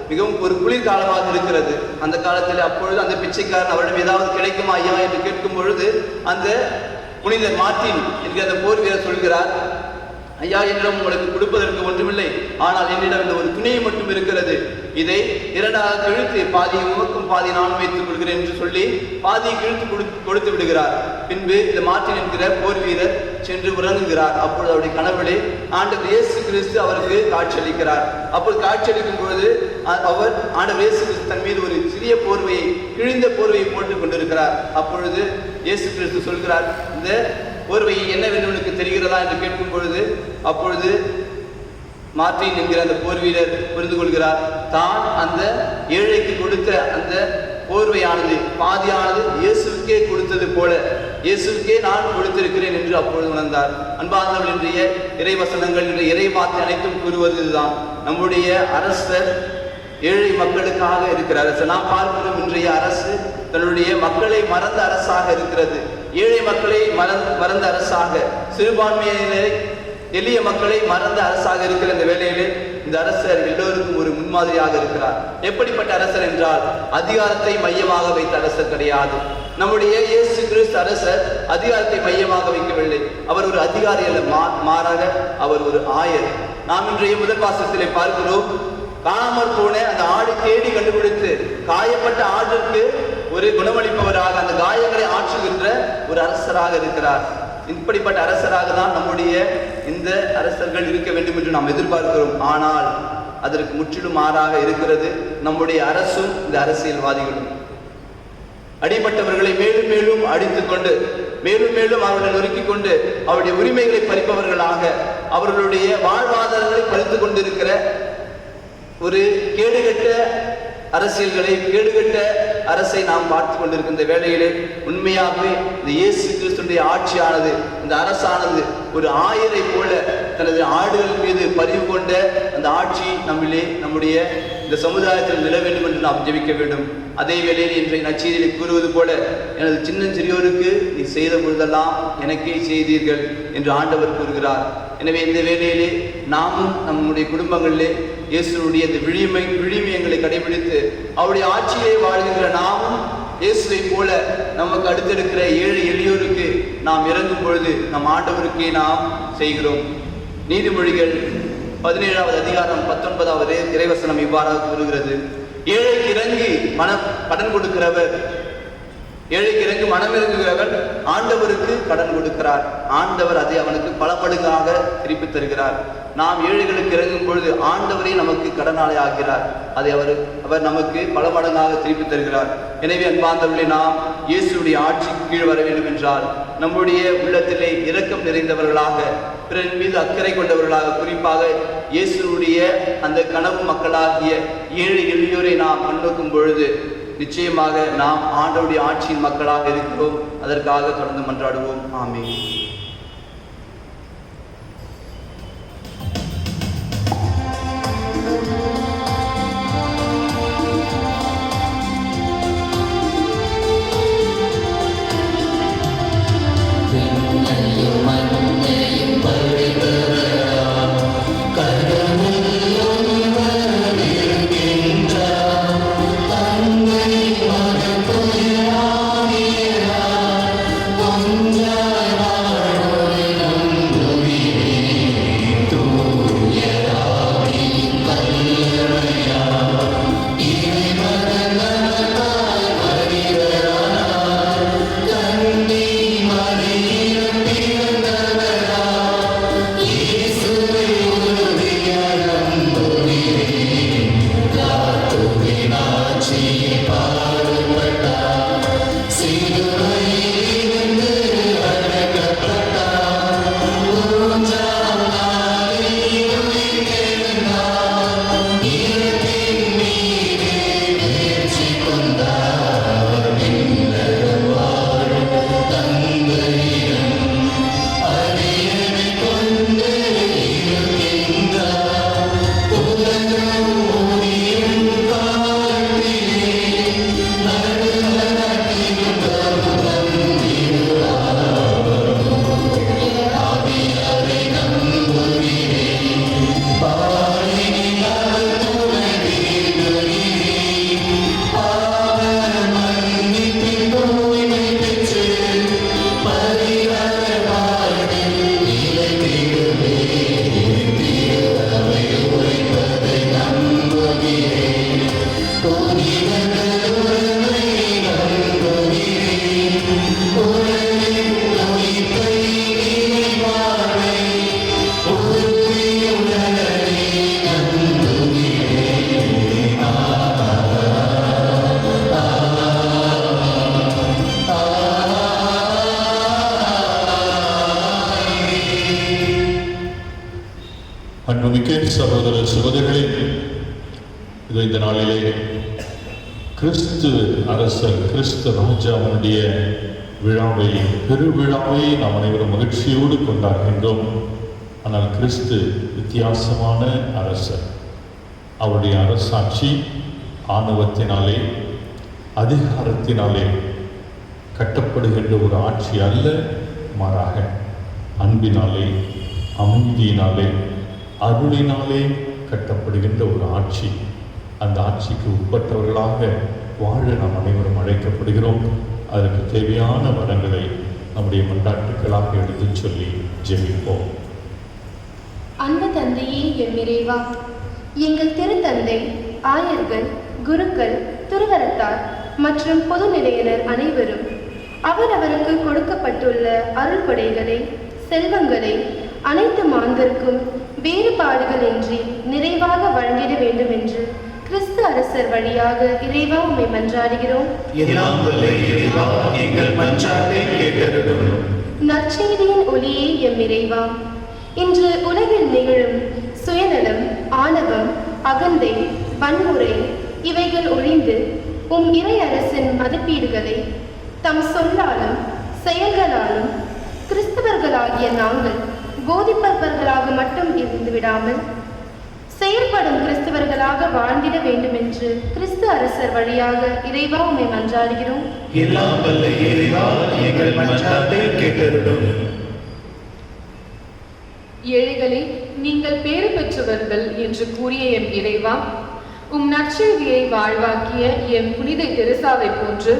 மிகவும் ஒரு குளிர்காலமாக இருக்கிறது. அந்த காலத்தில் அப்பொழுது அந்த பிச்சைக்காரன் அவரிடம் ஏதாவது கிடைக்குமா ஐயா என்று கேட்கும் பொழுது அந்த புனிதர் மார்ட்டின் என்கிற அந்த போர் வீரர் சொல்கிறார், ஐயா, என்னிடம் உங்களுக்கு கொடுப்பதற்கு ஒன்றுமில்லை, ஆனால் என்னிடம் இந்த ஒரு துணியை மட்டும் இருக்கிறது. இதை இரண்டாக கிழித்து பாதியை உமக்கும் பாதி நானும் வைத்துக் கொள்கிறேன் என்று சொல்லி பாதியை கிழித்து கொடுத்து விடுகிறார். பின்பு இந்த மார்ட்டின் என்கிற போர் வீரர் சென்று உறங்குகிறார். அப்பொழுது அவருடைய கனவிலே ஆண்டவர் இயேசு கிறிஸ்து அவருக்கு காட்சியளிக்கிறார். அப்போது காட்சியளிக்கும் பொழுது அவர் ஆண்டவர் இயேசு கிறிஸ்து தன் மீது ஒரு சிறிய போர்வையை, கிழிந்த போர்வையை போட்டுக் கொண்டிருக்கிறார். அப்பொழுது இயேசு கிறிஸ்து சொல்கிறார், இந்த போர்வையை என்னவென்று உனக்கு தெரிகிறதா என்று கேட்கும் பொழுது அப்பொழுது மார்ட்டின் என்கிற அந்த போர் வீரர் புரிந்து கொள்கிறார், தான் அந்த ஏழைக்கு கொடுத்த அந்த போர்வையானது பாதியானது இயேசுக்கே கொடுத்தது போல இயேசுக்கே நான் கொடுத்திருக்கிறேன் என்று அப்பொழுது உணர்ந்தார். அன்பார்ந்தவர்கள், இன்றைய இறைவசனங்கள், இன்றைய இறை வார்த்தை அனைத்தும் கூறுவது இதுதான். நம்முடைய அரசர் ஏழை மக்களுக்காக இருக்கிற அரசு. நாம் பார்க்கிறோம், இன்றைய அரசு தன்னுடைய மக்களை மறந்த அரசாக இருக்கிறது. ஏழை மக்களை மறந்த அரசாக, சிறுபான்மையினரை, எளிய மக்களை மறந்த அரசாக இருக்கிற இந்த வேளையிலே இந்த அரசர் எல்லோருக்கும் ஒரு முன்மாதிரியாக இருக்கிறார். எப்படிப்பட்ட அரசர் என்றால் அதிகாரத்தை மையமாக வைத்த அரசர் கிடையாது. நம்முடைய இயேசு கிறிஸ்து அரசர் அதிகாரத்தை மையமாக வைக்கவில்லை. அவர் ஒரு அதிகாரி அல்ல, மாறாக அவர் ஒரு ஆயர். நாம் இன்றைய முதல் வாசகத்திலே பார்க்கிறோம், காணாமற் போன அந்த ஆடை தேடி கண்டுபிடித்து காயப்பட்ட ஆட்டிற்கு ஒரு குணமளிப்பவராக, அந்த காயங்களை ஆற்றுகின்ற ஒரு அரசராக இருக்கிறார். இப்படிப்பட்ட அரசராக தான் நம்முடைய இந்த அரசர்கள் இருக்க வேண்டும் என்று நாம் எதிர்பார்க்கிறோம். ஆனால் அதற்கு முற்றிலும் மாறாக இருக்கிறது நம்முடைய அரசும் இந்த அரசியல்வாதிகளும். அடிப்பட்டவர்களை மேலும் மேலும் அடித்துக் கொண்டு, மேலும் மேலும் அவர்களை நொறுக்கிக் கொண்டு, அவருடைய உரிமைகளை பறிப்பவர்களாக, அவர்களுடைய வாழ்வாதாரங்களை பறித்துக் கொண்டிருக்கிற ஒரு கேடுகட்ட அரசியல்களை, கேடுகட்ட அரசை நாம் பார்த்து கொண்டிருக்கின்ற வேளையிலே உண்மையாகவே இந்த இயேசு கிறிஸ்துடைய ஆட்சியானது, இந்த அரசானது ஒரு ஆயரை போல தனது ஆடுகள் மீது பதிவு கொண்ட அந்த ஆட்சி நம்மிலே, நம்முடைய இந்த சமுதாயத்தில் நில வேண்டும் என்று நாம் ஜெபிக்க வேண்டும். அதே வேளையில் இன்றைய நற்செய்தியிலே கூறுவது போல, எனது சின்னஞ்சிறியோருக்கு நீ செய்த பொழுதெல்லாம் எனக்கே செய்தீர்கள் என்று ஆண்டவர் கூறுகிறார். எனவே இந்த வேளையிலே நாமும் நம்முடைய குடும்பங்களிலே இயேசுடைய இந்த விழுமியங்களை கடைபிடித்து அவருடைய ஆட்சியிலே வாழ்கின்ற நாமும் இயேசுவை போல நமக்கு அடுத்திருக்கிற ஏழை எளியோருக்கு நாம் இறங்கும் பொழுது நம் ஆண்டவருக்கே நாம் செய்கிறோம். நீதிமொழிகள் 17வது அதிகாரம் 19வது இறைவசனம் இவ்வாறாக கூறுகிறது, ஏழைக்கு இறங்கி கடன் கொடுக்கிறவர், ஏழைக்கு இறங்கி மனமிறங்குகிறவர் ஆண்டவருக்கு கடன் கொடுக்கிறார். ஆண்டவர் அதை அவனுக்கு பல மடங்காக திருப்பி தருகிறார். நாம் ஏழைகளுக்கு இறங்கும் பொழுது ஆண்டவரே நமக்கு கடனாளி ஆகிறார். அதை அவர் நமக்கு பல மடங்காக திருப்பி தருகிறார். எனவே அன்பார்ந்தவர்களே, நாம் இயேசுடைய ஆட்சிக்கு கீழ் வர வேண்டும் என்றால் நம்முடைய உள்ளத்திலே இரக்கம் நிறைந்தவர்களாக, பிறர் மீது அக்கறை கொண்டவர்களாக, குறிப்பாக இயேசுடைய அந்த கனவு மக்களாகிய ஏழை எளியோரை நாம் முன்னோக்கும் பொழுது நிச்சயமாக நாம் ஆண்டவருடைய ஆட்சியின் மக்களாக இருக்கிறோம். அதற்காக தொடர்ந்து மன்றாடுவோம். ஆமென். இது இந்த நாளிலே கிறிஸ்து அரசர் கிறிஸ்து ராஜாவுடைய விழாவை பெருவிழாவை நாம் அனைவரும் மகிழ்ச்சியோடு கொண்டாடுகின்றோம். ஆனால் கிறிஸ்து வித்தியாசமான அரசர். அவருடைய அரசாட்சி ஆணவத்தினாலே அதிகாரத்தினாலே கட்டப்படுகின்ற ஒரு ஆட்சி அல்ல, மாறாக அன்பினாலே அமைதியினாலே அருளினாலே கட்டப்படுகின்ற ஒரு ஆட்சி. அந்த ஆட்சிக்கு உட்பட்டவர்களாக வாழ நாம் அனைவரும் அழைக்கப்படுகிறோம். அதற்கு தேவையான வரங்களை நம்முடைய மன்றாட்டுக்களாக எடுத்துச் சொல்லி ஜெபிப்போம். அன்பு தந்தையே எம் இறைவா, எங்கள் திருத்தந்தை, ஆயர்கள், குருக்கள், திருவரத்தார் மற்றும் பொதுநிலையினர் அனைவரும் அவரவருக்கு கொடுக்கப்பட்டுள்ள அருள்கொடைகளை, செல்வங்களை அனைத்து மாந்தருக்கும் வேறுபாடுகளின்றி நிறைவாக வழங்கிட வேண்டும் என்று கிறிஸ்து அரசர் வழியாக இறைவா உம்மை மன்றாடுகிறோம். எல்லாம் வல்ல இறைவா, எங்கள் மன்றாட்டை கேட்டருளும். நற்செய்தியின் ஒளியே எம் இறைவா, இன்று உலகில் நிகழும் சுயநலம், ஆணவம், அகந்தை, வன்முறை இவைகள் ஒழிந்து உம் இறை அரசின் மதிப்பீடுகளை தம் சொல்லாலும் செயல்களாலும் கிறிஸ்தவர்களாகிய நாங்கள் போதிப்பவர்களாக மட்டும் இருந்து விடாமல் செயற்படும் கிறிஸ்தவர்களாக வாழ்ந்திட வேண்டும் என்று கிறிஸ்து அரசர் வழியாக இறைவா உம்மை மன்றாடுகிறோம். எல்லாம் வல்ல இறைவா, எங்கள் மன்றாட்டை கேட்டருளும். ஏழைகளே, நீங்கள் பேறு பெற்றவர்கள் என்று கூறிய எம் இறைவா, உம் நற்செய்தியை வாழ்வாக்கிய எம் புனித தெரசாவை போன்று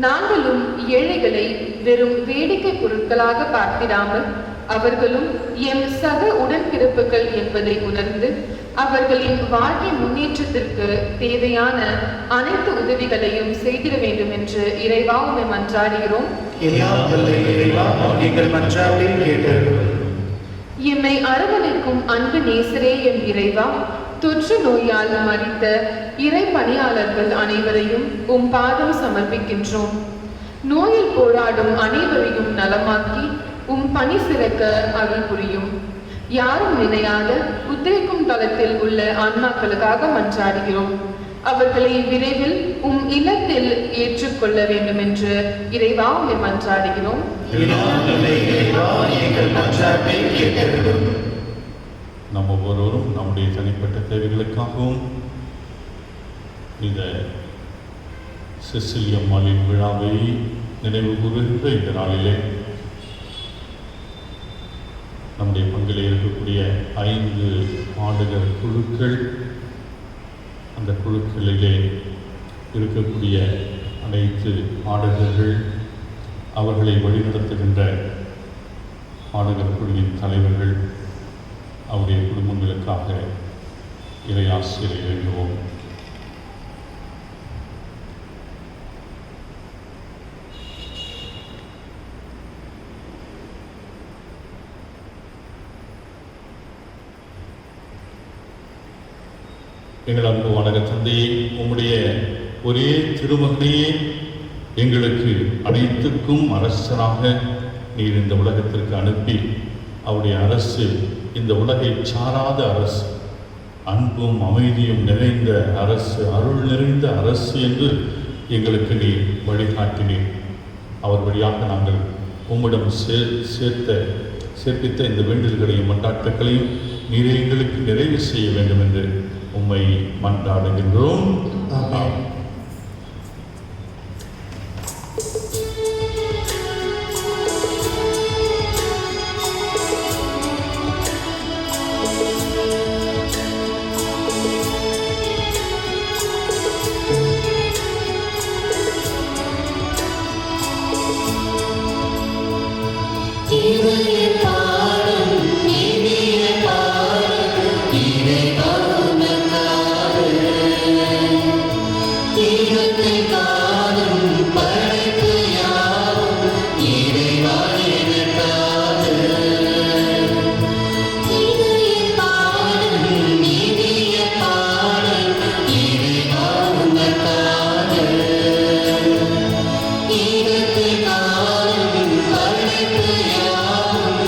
நாங்களும் ஏழைகளை வெறும் வேடிக்கை பொருட்களாக பார்த்திடாமல் அவர்களும் எம் சக உடன்பிறப்புகள் என்பதை உணர்ந்து அவர்களின் வாழ்க்கை முன்னேற்றத்திற்கு தேவையான அனைத்து உதவிகளையும் செய்திட வேண்டும் என்று இறைவா உம்மை மன்றாடுகிறோம். எல்லாம் வல்ல இறைவா, எங்கள் மன்றாட்டை கேட்டருளும். எம்மை அரவணைக்கும் அன்பு நேசரே எம் இறைவா, தொற்று நோயால் மரித்த இறை பணியாளர்கள் அனைவரையும் உம் பாதம் சமர்ப்பிக்கின்றோம். நோயில் போராடும் அனைவரையும் நலமாக்கி உம் பணி சிறக்க அருள் புரியும். யாரும் நினையாத உத்திரைக்கும் தளத்தில் உள்ள ஆன்மாக்களுக்காக மன்றாடுகிறோம். அவர்களை விரைவில் உம் இல்லத்தில் ஏற்றுக்கொள்ள வேண்டும் என்று இறைவா உம்மை மன்றாடுகிறோம். நம்ம ஒவ்வொருவரும் நம்முடைய தனிப்பட்ட தேவைகளுக்காகவும் இந்த செசிலியம்மாளின் விழாவை நினைவு கூறுகின்ற இந்த நாளிலே நம்முடைய பங்கிலே இருக்கக்கூடிய 5 ஆடுகள் குழுக்கள், அந்த குழுக்களிலே இருக்கக்கூடிய அனைத்து ஆடுகர்கள், அவர்களை வழிநடத்துகின்ற ஆடுகள் குழுவின் தலைவர்கள், அவருடைய குடும்பங்களுக்காக இறை ஆசிரியரை வேண்டுவோம். எங்கள் அன்பு வணக்க தந்தையே, உம்முடைய ஒரே திருமகனையே எங்களுக்கு அனைத்துக்கும் அரசராக நீர் இந்த உலகத்திற்கு அனுப்பி அவருடைய அரசு இந்த உலகை சாராத அரசு, அன்பும் அமைதியும் நிறைந்த அரசு, அருள் நிறைந்த அரசு என்று எங்களுக்கு நீர் வழிகாட்டினீர். அவர் வழியாக நாங்கள் உம்மிடம் சேர்ப்பித்த இந்த வேண்டுதல்களையும் மன்றாட்டுகளையும் நீர் எங்களுக்கு நிறைவு செய்ய வேண்டும் என்று உம்மை மன்றாடுகின்றோம். ஆமென். ஈரத்து காலம் படைப்பு யாவும்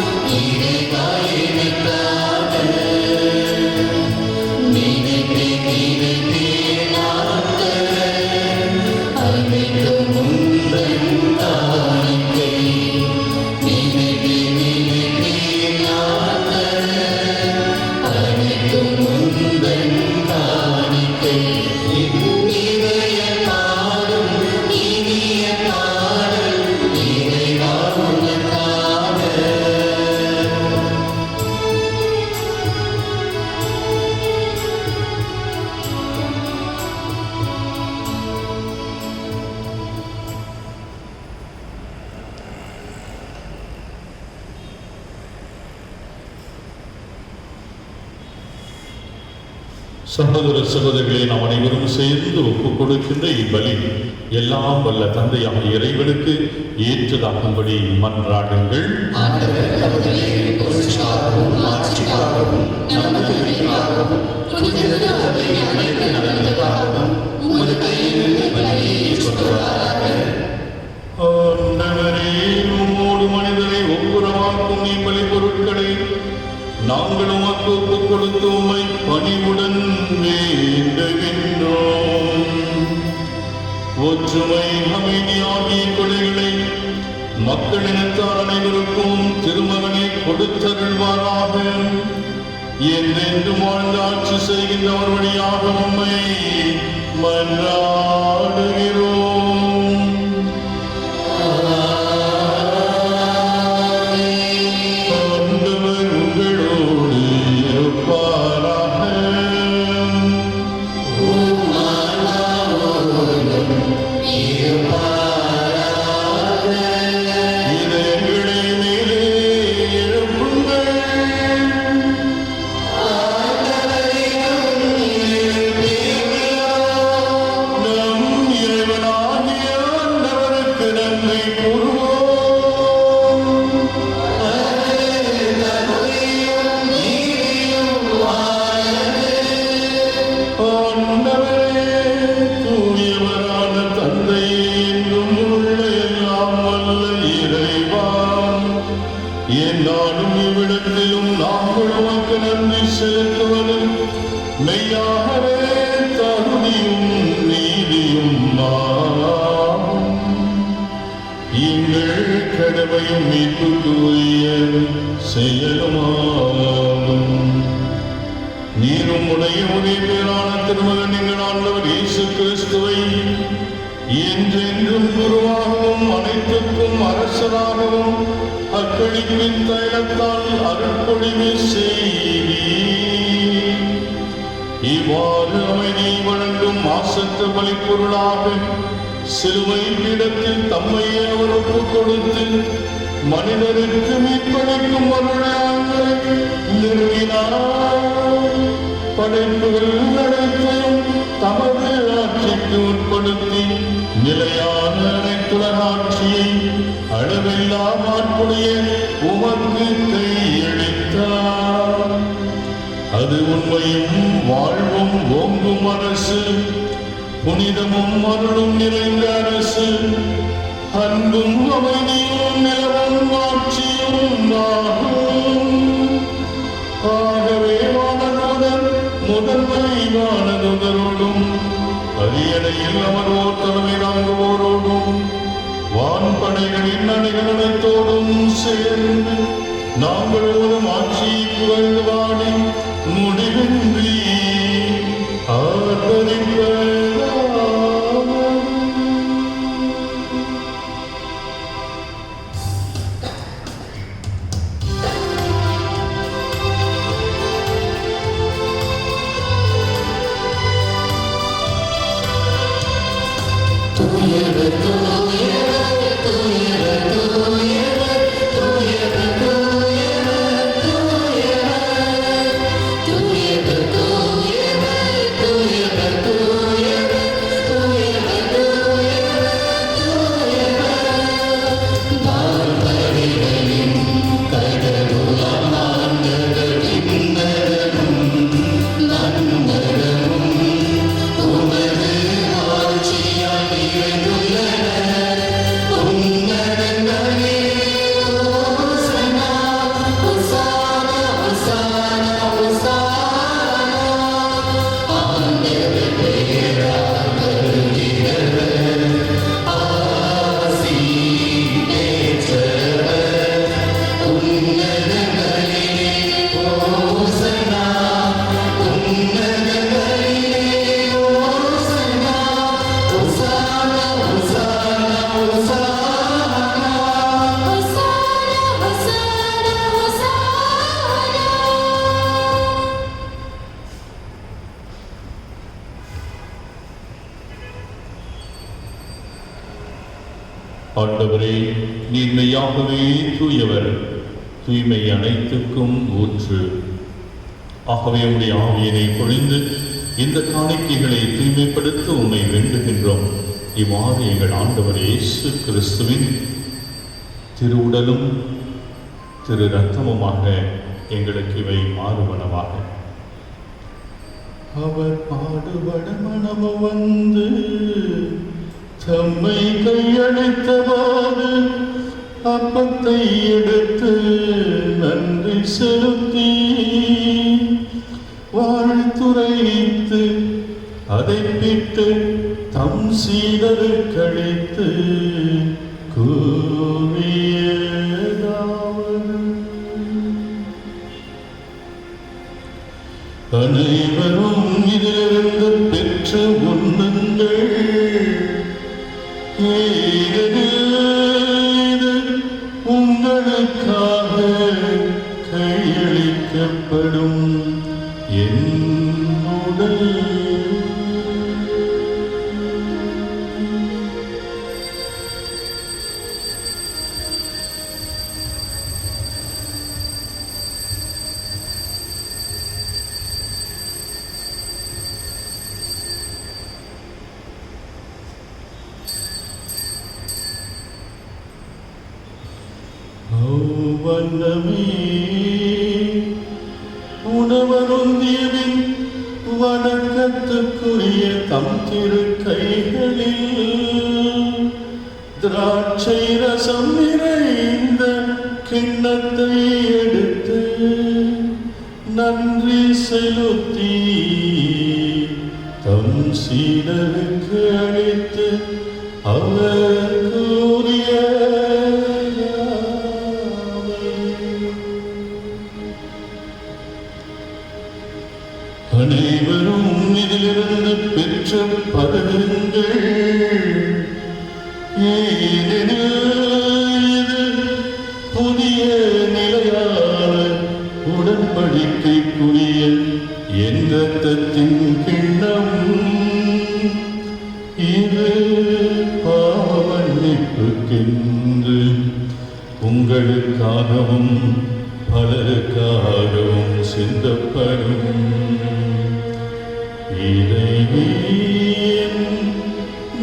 சகோதர சகோதரிகளை நாம் அனைவரும் சேர்ந்து ஒப்புக் கொடுக்கின்ற இப்பலி எல்லாம் வல்ல தந்தையாக இறைவனுக்கு ஏற்றதாகும்படி மன்றாடுங்கள். ஆண்டவரே, உம்மோடு மனிதரை ஒப்புரவாக்கும் இப்பலி பொருட்களை நாங்கள் உமக்கு ஒப்புக் கொடுத்து உம்மை பணிவுடன் வேண்டுகின்றோம். ஒற்றுமை அமைதி ஆகிய கொடைகளை மக்களினத்தார் அனைவருக்கும் திருமகனை கொடுத்தருள்வாராக. என்றென்றும் வாழ்ந்து ஆட்சி செய்கின்றவர் வழியாக உம்மை மன்றாடுகிறோம். என்னாலும் இவ்விடத்திலும் நாங்கள் உமக்கு நன்றி செலுத்துவது மெய்யாகவே தகுதியும் நீதியும் எங்கள் கடமையும் மீட்புக்குரிய செயலுமாகும். நீரும் உடைய ஒரே பேரான திருமகன் எங்கள் ஆண்டவர் இயேசு கிறிஸ்துவை என்றென்றும் குருவாகவும் அனைத்துக்கும் அரசராகவும் அக்களிப்பின் தைலத்தால் அருட்பொழிவு செய்தீர். இவ்வாறு அமைதி வழங்கும் மாசற்ற பலிப்பொருளாக சிலுவை பீடத்தில் தம்மையே அவர் ஒப்புக் கொடுத்து மனிதருக்கு மீட்பளிக்கும் அருளாங்களை நிறுவினார். படைப்புகள் அனைத்தையும் தமது ஆட்சிக்கு உட்படுத்தி நிலையான அனைத்துலக ஆட்சியை அளவில்லா மாற்றுடைய உமக்கு கையளித்தார். அது உண்மையும் வாழ்வும் ஓங்கும் அரசு, புனிதமும் அருளும் நிறைந்த அரசு, அன்பும் அமைதியும் நிலவும் ஆட்சியும் ஆகும். ஆகவே வானதூதர் முதன்மை வானதூதரோடும் அரியணையில் அமர்வோர் தலைமை தாங்குவோரோடும் வான்படைகளின் அணிகளத்தோடும் சேர்ந்து நாங்கள் ஓடும் ஆட்சியை புகழ்ந்து வாடி முடிவின்றி ஆதரிப்போம். ஆண்டவரே, நீர் மெய்யாகவே தூயவர், தூய்மை அனைத்துக்கும் ஊற்று. ஆகவே உடைய ஆவியினை பொழிந்து இந்த காணிக்கைகளை தூய்மைப்படுத்த உம்மை வேண்டுகின்றோம். இவ்வாறு எங்கள் ஆண்டவர் இயேசு கிறிஸ்துவின் திருவுடலும் திரு இரத்தமுமாக எங்களுக்கு இவை மாறுவனவாக. அவர் பாடுபட மனமு வந்து தம்மை கையளித்தவாறு அப்பத்தை எடுத்து நன்றி செலுத்தி வாழ்த்துரைத்து அதை பிட்டு தம் சீடருக்களித்து கூறியதாவது: அனைவரும் இதிலிருந்து பெற்று உண்ணுங்கள். ஏனெனில் இது உங்களுக்காக கையளிக்கப்படும் என் உடல். வண்ணமே உணவருந்தியவின் வணக்கத்துக்குரிய தம் திரு கைகளில் திராட்சை ரசம் நிறைந்த கிண்ணத்தை எடுத்து நன்றி செலுத்தி தம் சீடருக்கு அளித்து அவர் கூறிய: அனைவரும் இதிலிருந்து பெற்று பருகுங்கள். ஏனெனில் இது புதிய நிலையான உடன்படிக்கைக்குரிய என் இரத்தத்தின் கிண்ணம். இது பாவமன்னிப்புக்கென்று உங்களுக்காகவும் பலருக்காகவும் சிந்தப்படும். இறைவன்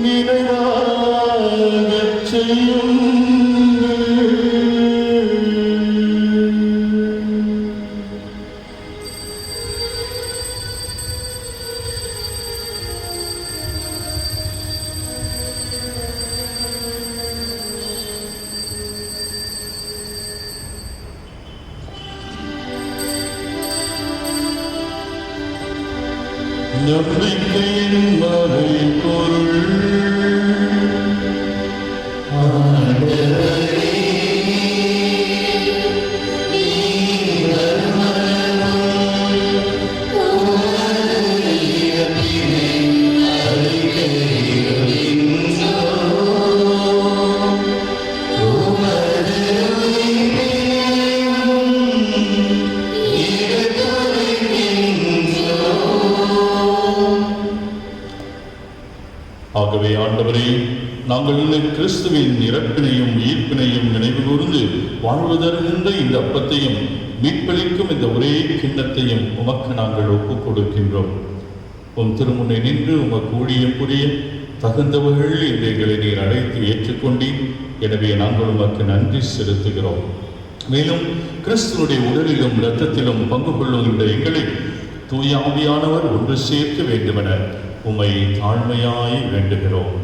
நினைவாகச் செய்யுங்கள். நம்பிக்கையின் மறைபொருள் ஆகவே ஆண்டவரே, நாங்கள் கிறிஸ்துவின் இறப்பினையும் ஈர்ப்பினையும் நினைவு கூர்ந்து வாழ்வதற்கின்ற இந்த அப்பத்தையும் மீட்பளிக்கும் இந்த ஒரே கிண்ணத்தையும் உமக்கு நாங்கள் ஒப்புக் கொடுக்கின்றோம். உம் திருமுனை நின்று உமக்கு ஊழியம் புரிய தகுந்தவர்கள் என்று எங்களை நீர் அழைத்து ஏற்றுக்கொண்டீர். எனவே நாங்கள் உமக்கு நன்றி செலுத்துகிறோம். மேலும் கிறிஸ்துவனுடைய உடலிலும் இரத்தத்திலும் பங்கு கொள்ளுகின்ற எங்களை தூய ஆவியானவர் ஒன்று சேர்க்க வேண்டுமென உம்மை தாழ்மையாய் வேண்டுகிறோம்.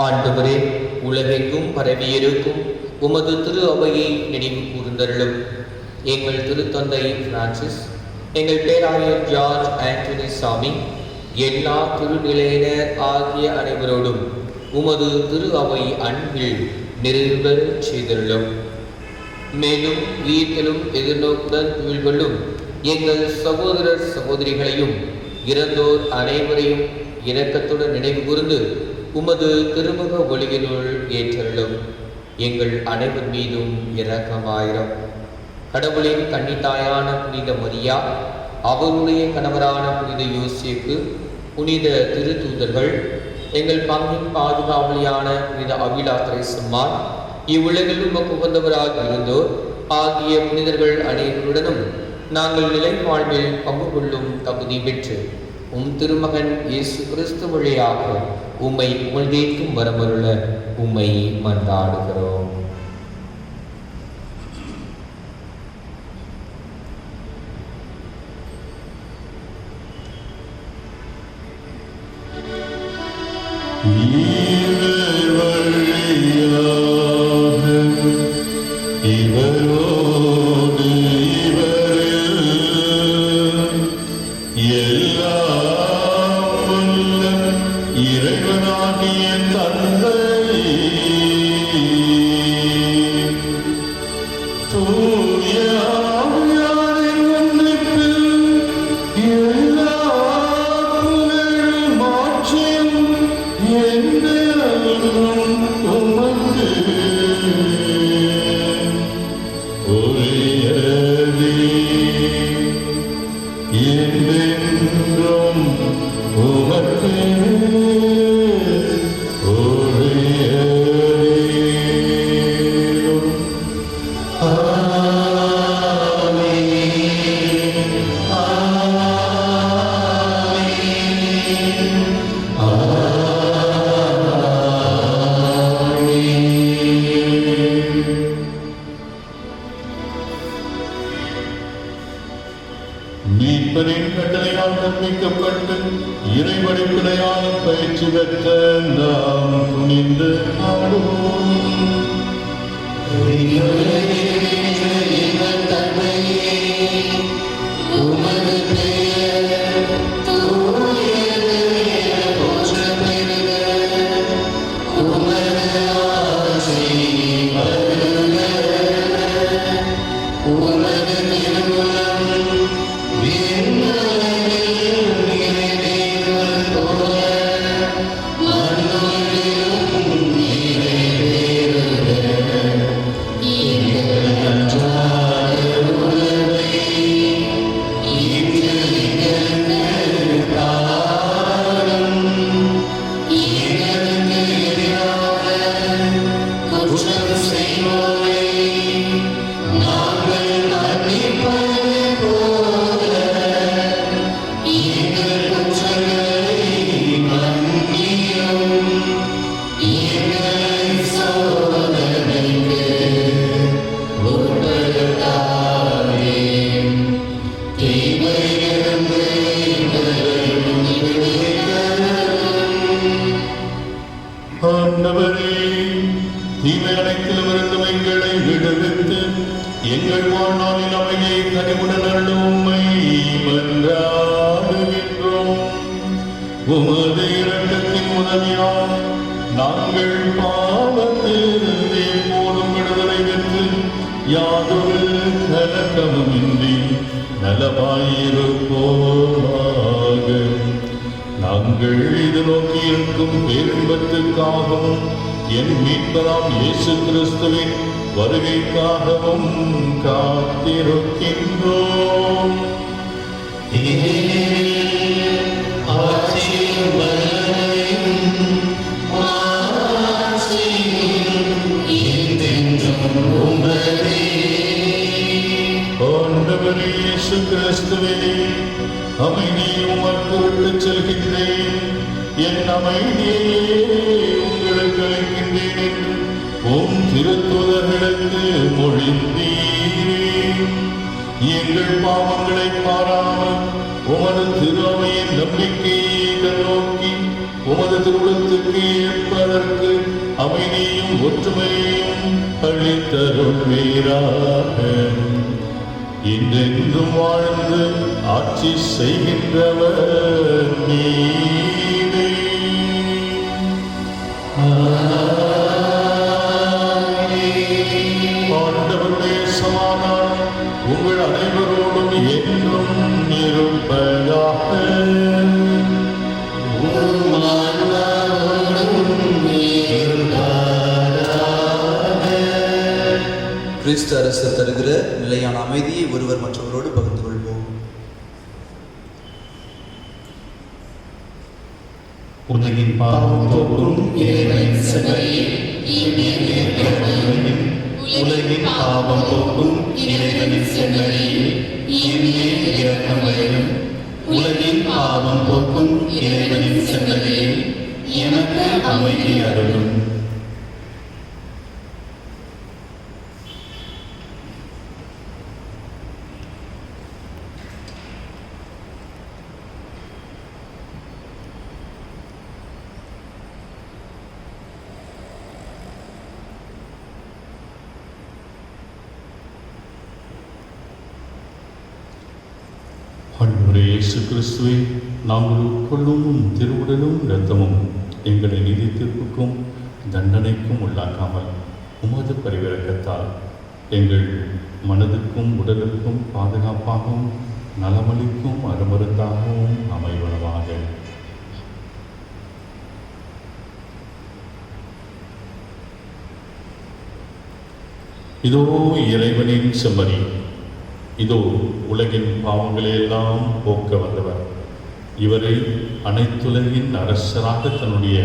ஆண்டவரே, உலகெங்கும் பரவியிருக்கும் உமது திரு அவையை நினைவு கூர்ந்தருளும். எங்கள் திருத்தந்தை பிரான்சிஸ், எங்கள் பேராயர் ஜார்ஜ் ஆண்டனி சாமி, எல்லா திருநிலையினர் ஆகிய அனைவரோடும் உமது திரு அவை அன்பில் நிறைவேறச் செய்தருளும். மேலும் உயிர்களும் எதிர்நோக்குடன் துயில்களும் எங்கள் சகோதரர் சகோதரிகளையும் இறந்தோர் அனைவரையும் இரக்கத்துடன் நினைவு கூர்ந்து உமது திருமுக ஒளியினுள் ஏற்றருளும். எங்கள் அனைவர் மீதும் இரக்கமாயிரம். கடவுளின் கன்னித்தாயான புனித மரியா, அவருடைய கணவரான புனித யோசேப்பு, புனித திருத்தூதர்கள், எங்கள் பங்கின் பாதுகாவலியான புனித அவிலாத்திரை சும்மான், இவ்வுலகில் உமக்கு உகந்தவராக இருந்தோர் ஆகிய புனிதர்கள் அனைவருடனும் நாங்கள் நிலை வாழ்வில் பங்கு கொள்ளும் தகுதி பெற்று திருமகன் இயேசு கிறிஸ்து வழியாக உம்மை புகழ்ந்தேற்கும் வரமருள உம்மை மன்றாடுகிறோம். மீட்பரின் கட்டளையால் கற்பிக்கப்பட்டு இறைவழிப்பினையால் பயிற்சி பெற்ற நாம் துணிந்து பாடுவோம். தீமை அனைத்திலுமிருந்தும் எங்களை விடுவித்து எங்கள் வாழ்நாளில் அமைதியை கனிவுடன் அருளும் உம்மை மன்றாடுகின்றோம். உமது இரக்கத்தின் உதவியால் நாங்கள் பாவத்திலிருந்து எப்போதும் விடுதலை பெற்று யாதொரு கலக்கமுமின்றி நலமாயிருப்போமாக. நாங்கள் இது நோக்கி இருக்கும் பேரின்பத்துக்காகவும் என் மீட்பராம் இயேசு கிறிஸ்துவின் வருகைக்காகவும் காத்திருக்கின்றோம். ஆண்டவரே இயேசு கிறிஸ்துவே, அமைதியை உமக்கு விட்டுச் செல்கின்றேன், என் அமைதியை உங்களுக்கு அளிக்கின்றேன் என்று உம் திருத்தூதர்களுக்கு மொழிந்தீரே. எங்கள் பாவங்களை பாராமல் உமது திரு அவையின் நம்பிக்கையை கண்ணோக்கி உமது திருவுளத்துக்கு ஏற்பதற்கு அமைதியும் ஒற்றுமையும் அளித்தருள்வீராக. என்றென்றும் வாழ்ந்து ஆட்சி செய்கின்றவர் நீரே. ஆண்டவருடைய சமாதானம் உங்கள் அனைவரோடும் என்றும் இருப்பதாக. கிறிஸ்து அரசு தருகிற நிலையான அமைதியை ஒருவர் மற்றவரோடு பகிர்ந்து கொள்வோம். உலகின் பாவம் போக்கும் இறைவனின் செம்மறியே, உலகின் பாவம் போக்கும் இறைவனின் செம்மறியே, என் மேல் இரக்கம் வையும். உலகின் பாவம் போக்கும் இறைவனின் செம்மறியே, எனக்கு அமைதி அருளும். ஆண்டவரே இயேசு கிறிஸ்துவே, நாங்கள் உட்கொள்ளும் திருவுடலும் இரத்தமும் எங்களை நீதி தீர்ப்புக்கும் தண்டனைக்கும் உள்ளாக்காமல் உமது பரிவிரக்கத்தால் எங்கள் மனதுக்கும் உடலுக்கும் பாதுகாப்பாகவும் நலமளிக்கும் அருமருந்தாகவும் அமைவனவாக. இதோ இறைவனின் செம்மறி, இதோ உலகின் பாவங்களையெல்லாம் போக்க வந்தவர். இவரை அனைத்துலகின் அரசராக தன்னுடைய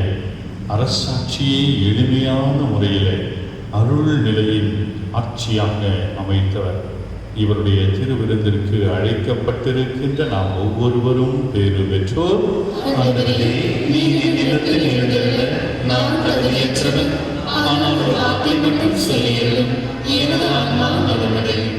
அரசாட்சியை எளிமையான முறையில் அருள் நிலையின் ஆட்சியாக அமைத்தவர். இவருடைய திருவிருந்திற்கு அழைக்கப்பட்டிருக்கின்ற நாம் ஒவ்வொருவரும் பேறு பெற்றோர். ஆண்டவரே, நீர் என்னிடத்தில் எழுந்தருள நான் தகுதியற்றவன். ஆனால் ஒரு வார்த்தை மட்டும் சொல்லியருளும், எனது ஆன்மா நலமடையும்.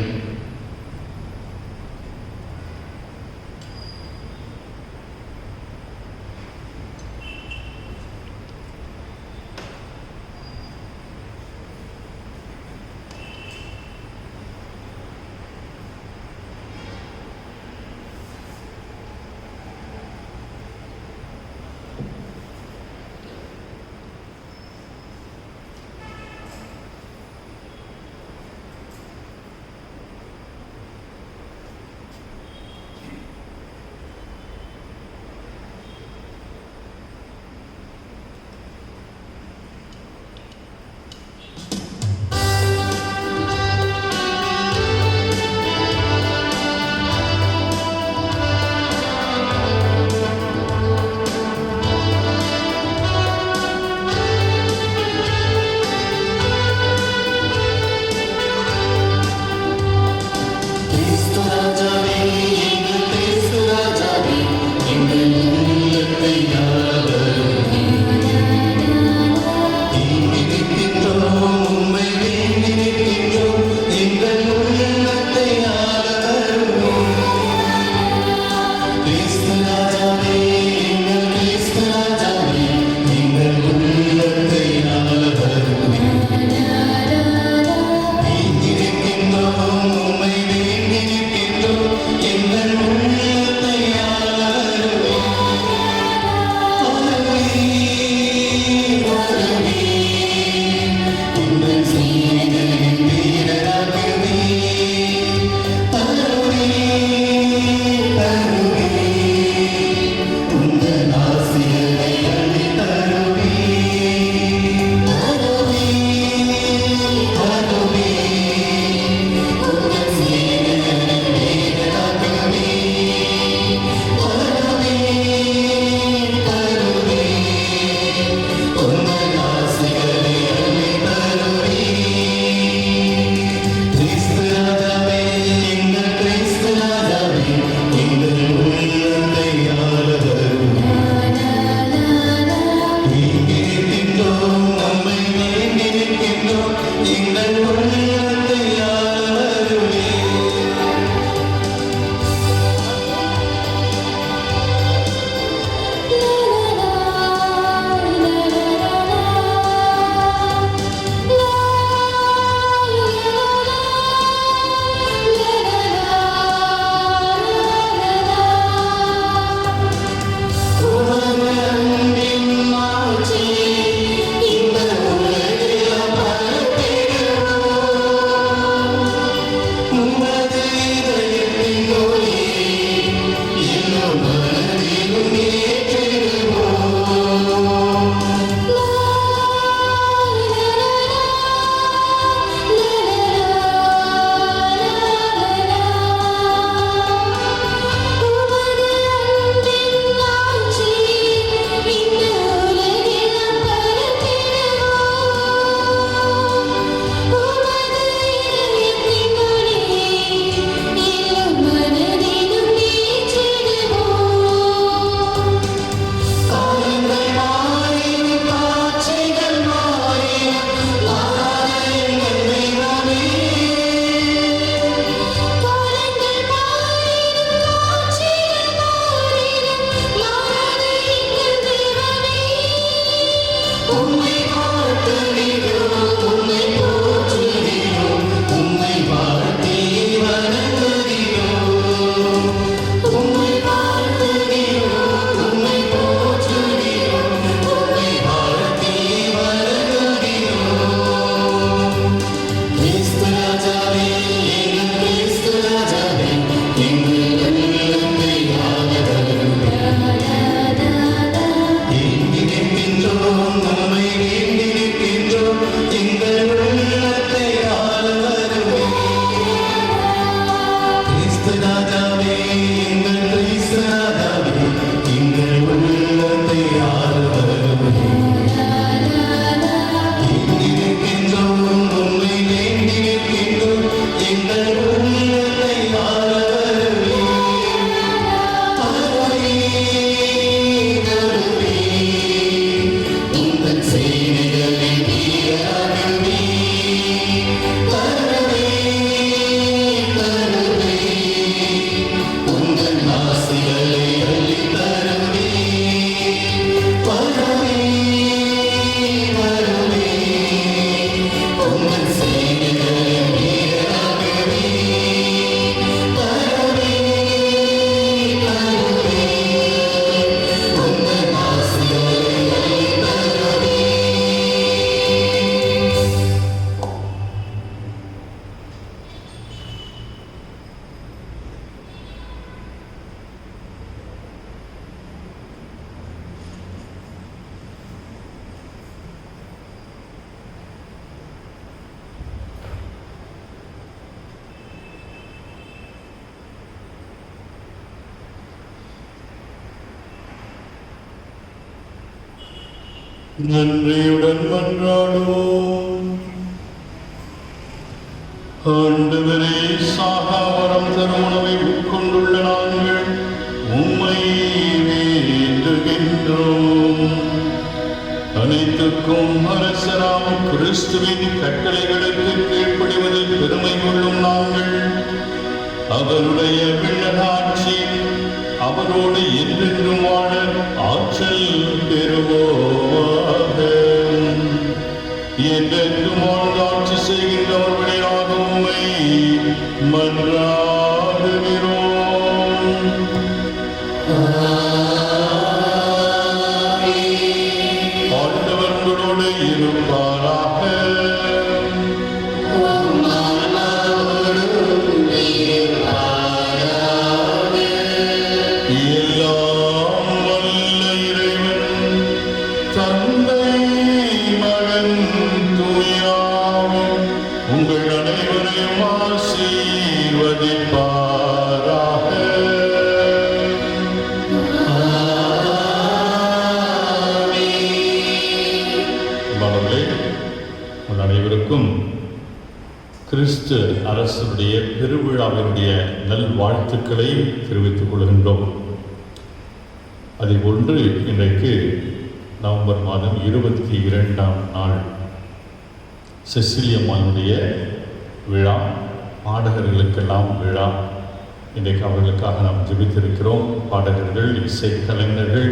நன்றியுடன் மன்றாடுவோம். ஆண்டவரே, சாகாவரம் தரும் உணவை உட்கொண்டுள்ள நாங்கள் உம்மை வேண்டுகின்றோம். அனைத்துக்கும் அரசராம் கிறிஸ்துவின் கட்டளைகளுக்கு கீழ்ப்படிவதில் பெருமை கொள்ளும் நாங்கள் அவருடைய விண்ணகாட்சி அவரோடு என்றென்றும் வாழ ஆற்றல் பெறுவோமாக. என்றென்றும் வாழ்ந்து ஆட்சி செய்கின்றவர் வழியாக உம்மை மன்றாடுகிறோம். ஆண்டவர் உங்களோடு இருப்பாராக. எல்லாம் வல்ல இறைவன் தந்தை மகன் தூயாவி உங்கள் அனைவரையும் ஆசீர்வதிப்பாராக. மகளே, உங்கள் அனைவருக்கும் கிறிஸ்து அரசருடைய பெருவிழாவினுடைய நல்வாழ்த்துக்களை தெரிவித்துக் கொள்கின்றோம். அதேபோன்று இன்றைக்கு நவம்பர் மாதம் 22ஆம் நாள் செசிலியம்மாளுடைய விழா, பாடகர்களுக்கெல்லாம் விழா. இன்றைக்கு அவர்களுக்காக நாம் ஜெபித்திருக்கிறோம். பாடகர்கள், இசைக்கலைஞர்கள்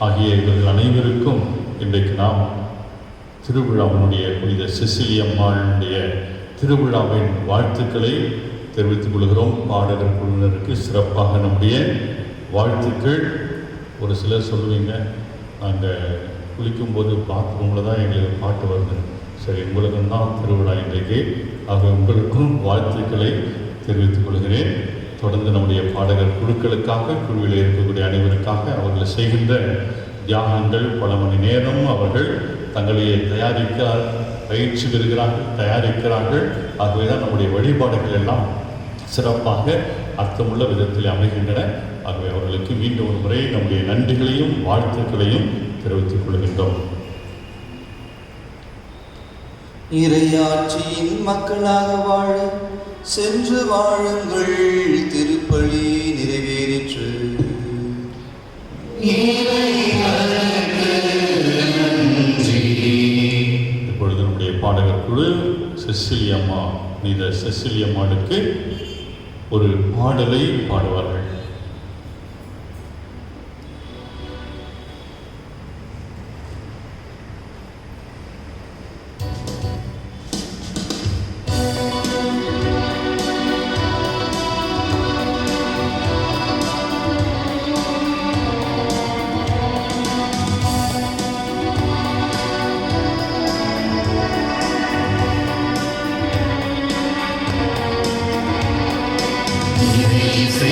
ஆகிய இவர்கள் அனைவருக்கும் இன்றைக்கு நாம் திருவிழாவினுடைய புனித செசிலியம்மாளுடைய திருவிழாவின் வாழ்த்துக்களை தெரிவித்துக் கொள்கிறோம். பாடகர் குழுவினருக்கு சிறப்பாக நம்முடைய வாழ்த்துக்கள். ஒரு சிலர் சொல்லுவீங்க, நாங்கள் குளிக்கும்போது பாத்ரூமில் தான் எங்களுக்கு பாட்டு வருது. சரி, உங்களுக்கும் தான் திருவிழா இன்றைக்கு. ஆக உங்களுக்கும் வாழ்த்துக்களை தெரிவித்துக் கொள்கிறேன். தொடர்ந்து நம்முடைய பாடகர் குழுக்களுக்காக, குழுவில் இருக்கக்கூடிய அனைவருக்காக அவர்கள் செய்கின்ற தியாகங்கள் பல மணி நேரம் அவர்கள் தங்களை பயிற்சி பெறுகிறார்கள், தயாரிக்கிறார்கள். ஆகவே தான் நம்முடைய வழிபாடுகள் எல்லாம் சிறப்பாக அர்த்தமுள்ள விதத்தில் அமைகின்றன. ஆகவே அவர்களுக்கு மீண்டும் ஒரு முறை நம்முடைய நன்றிகளையும் வாழ்த்துக்களையும் தெரிவித்துக் கொள்கின்றோம். இறையாட்சியின் மக்களாக வாழ சென்று வாழுங்கள், திருப்பலி நிறைவேறிற்று. இப்பொழுது நம்முடைய பாடகர் குழு செசிலியம்மா, நீத செசிலியம்மாளுக்கு ஒரு பாடலை பாடுவார்கள். இசை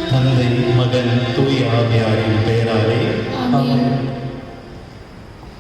தந்தை மகன் தூய ஆவியார்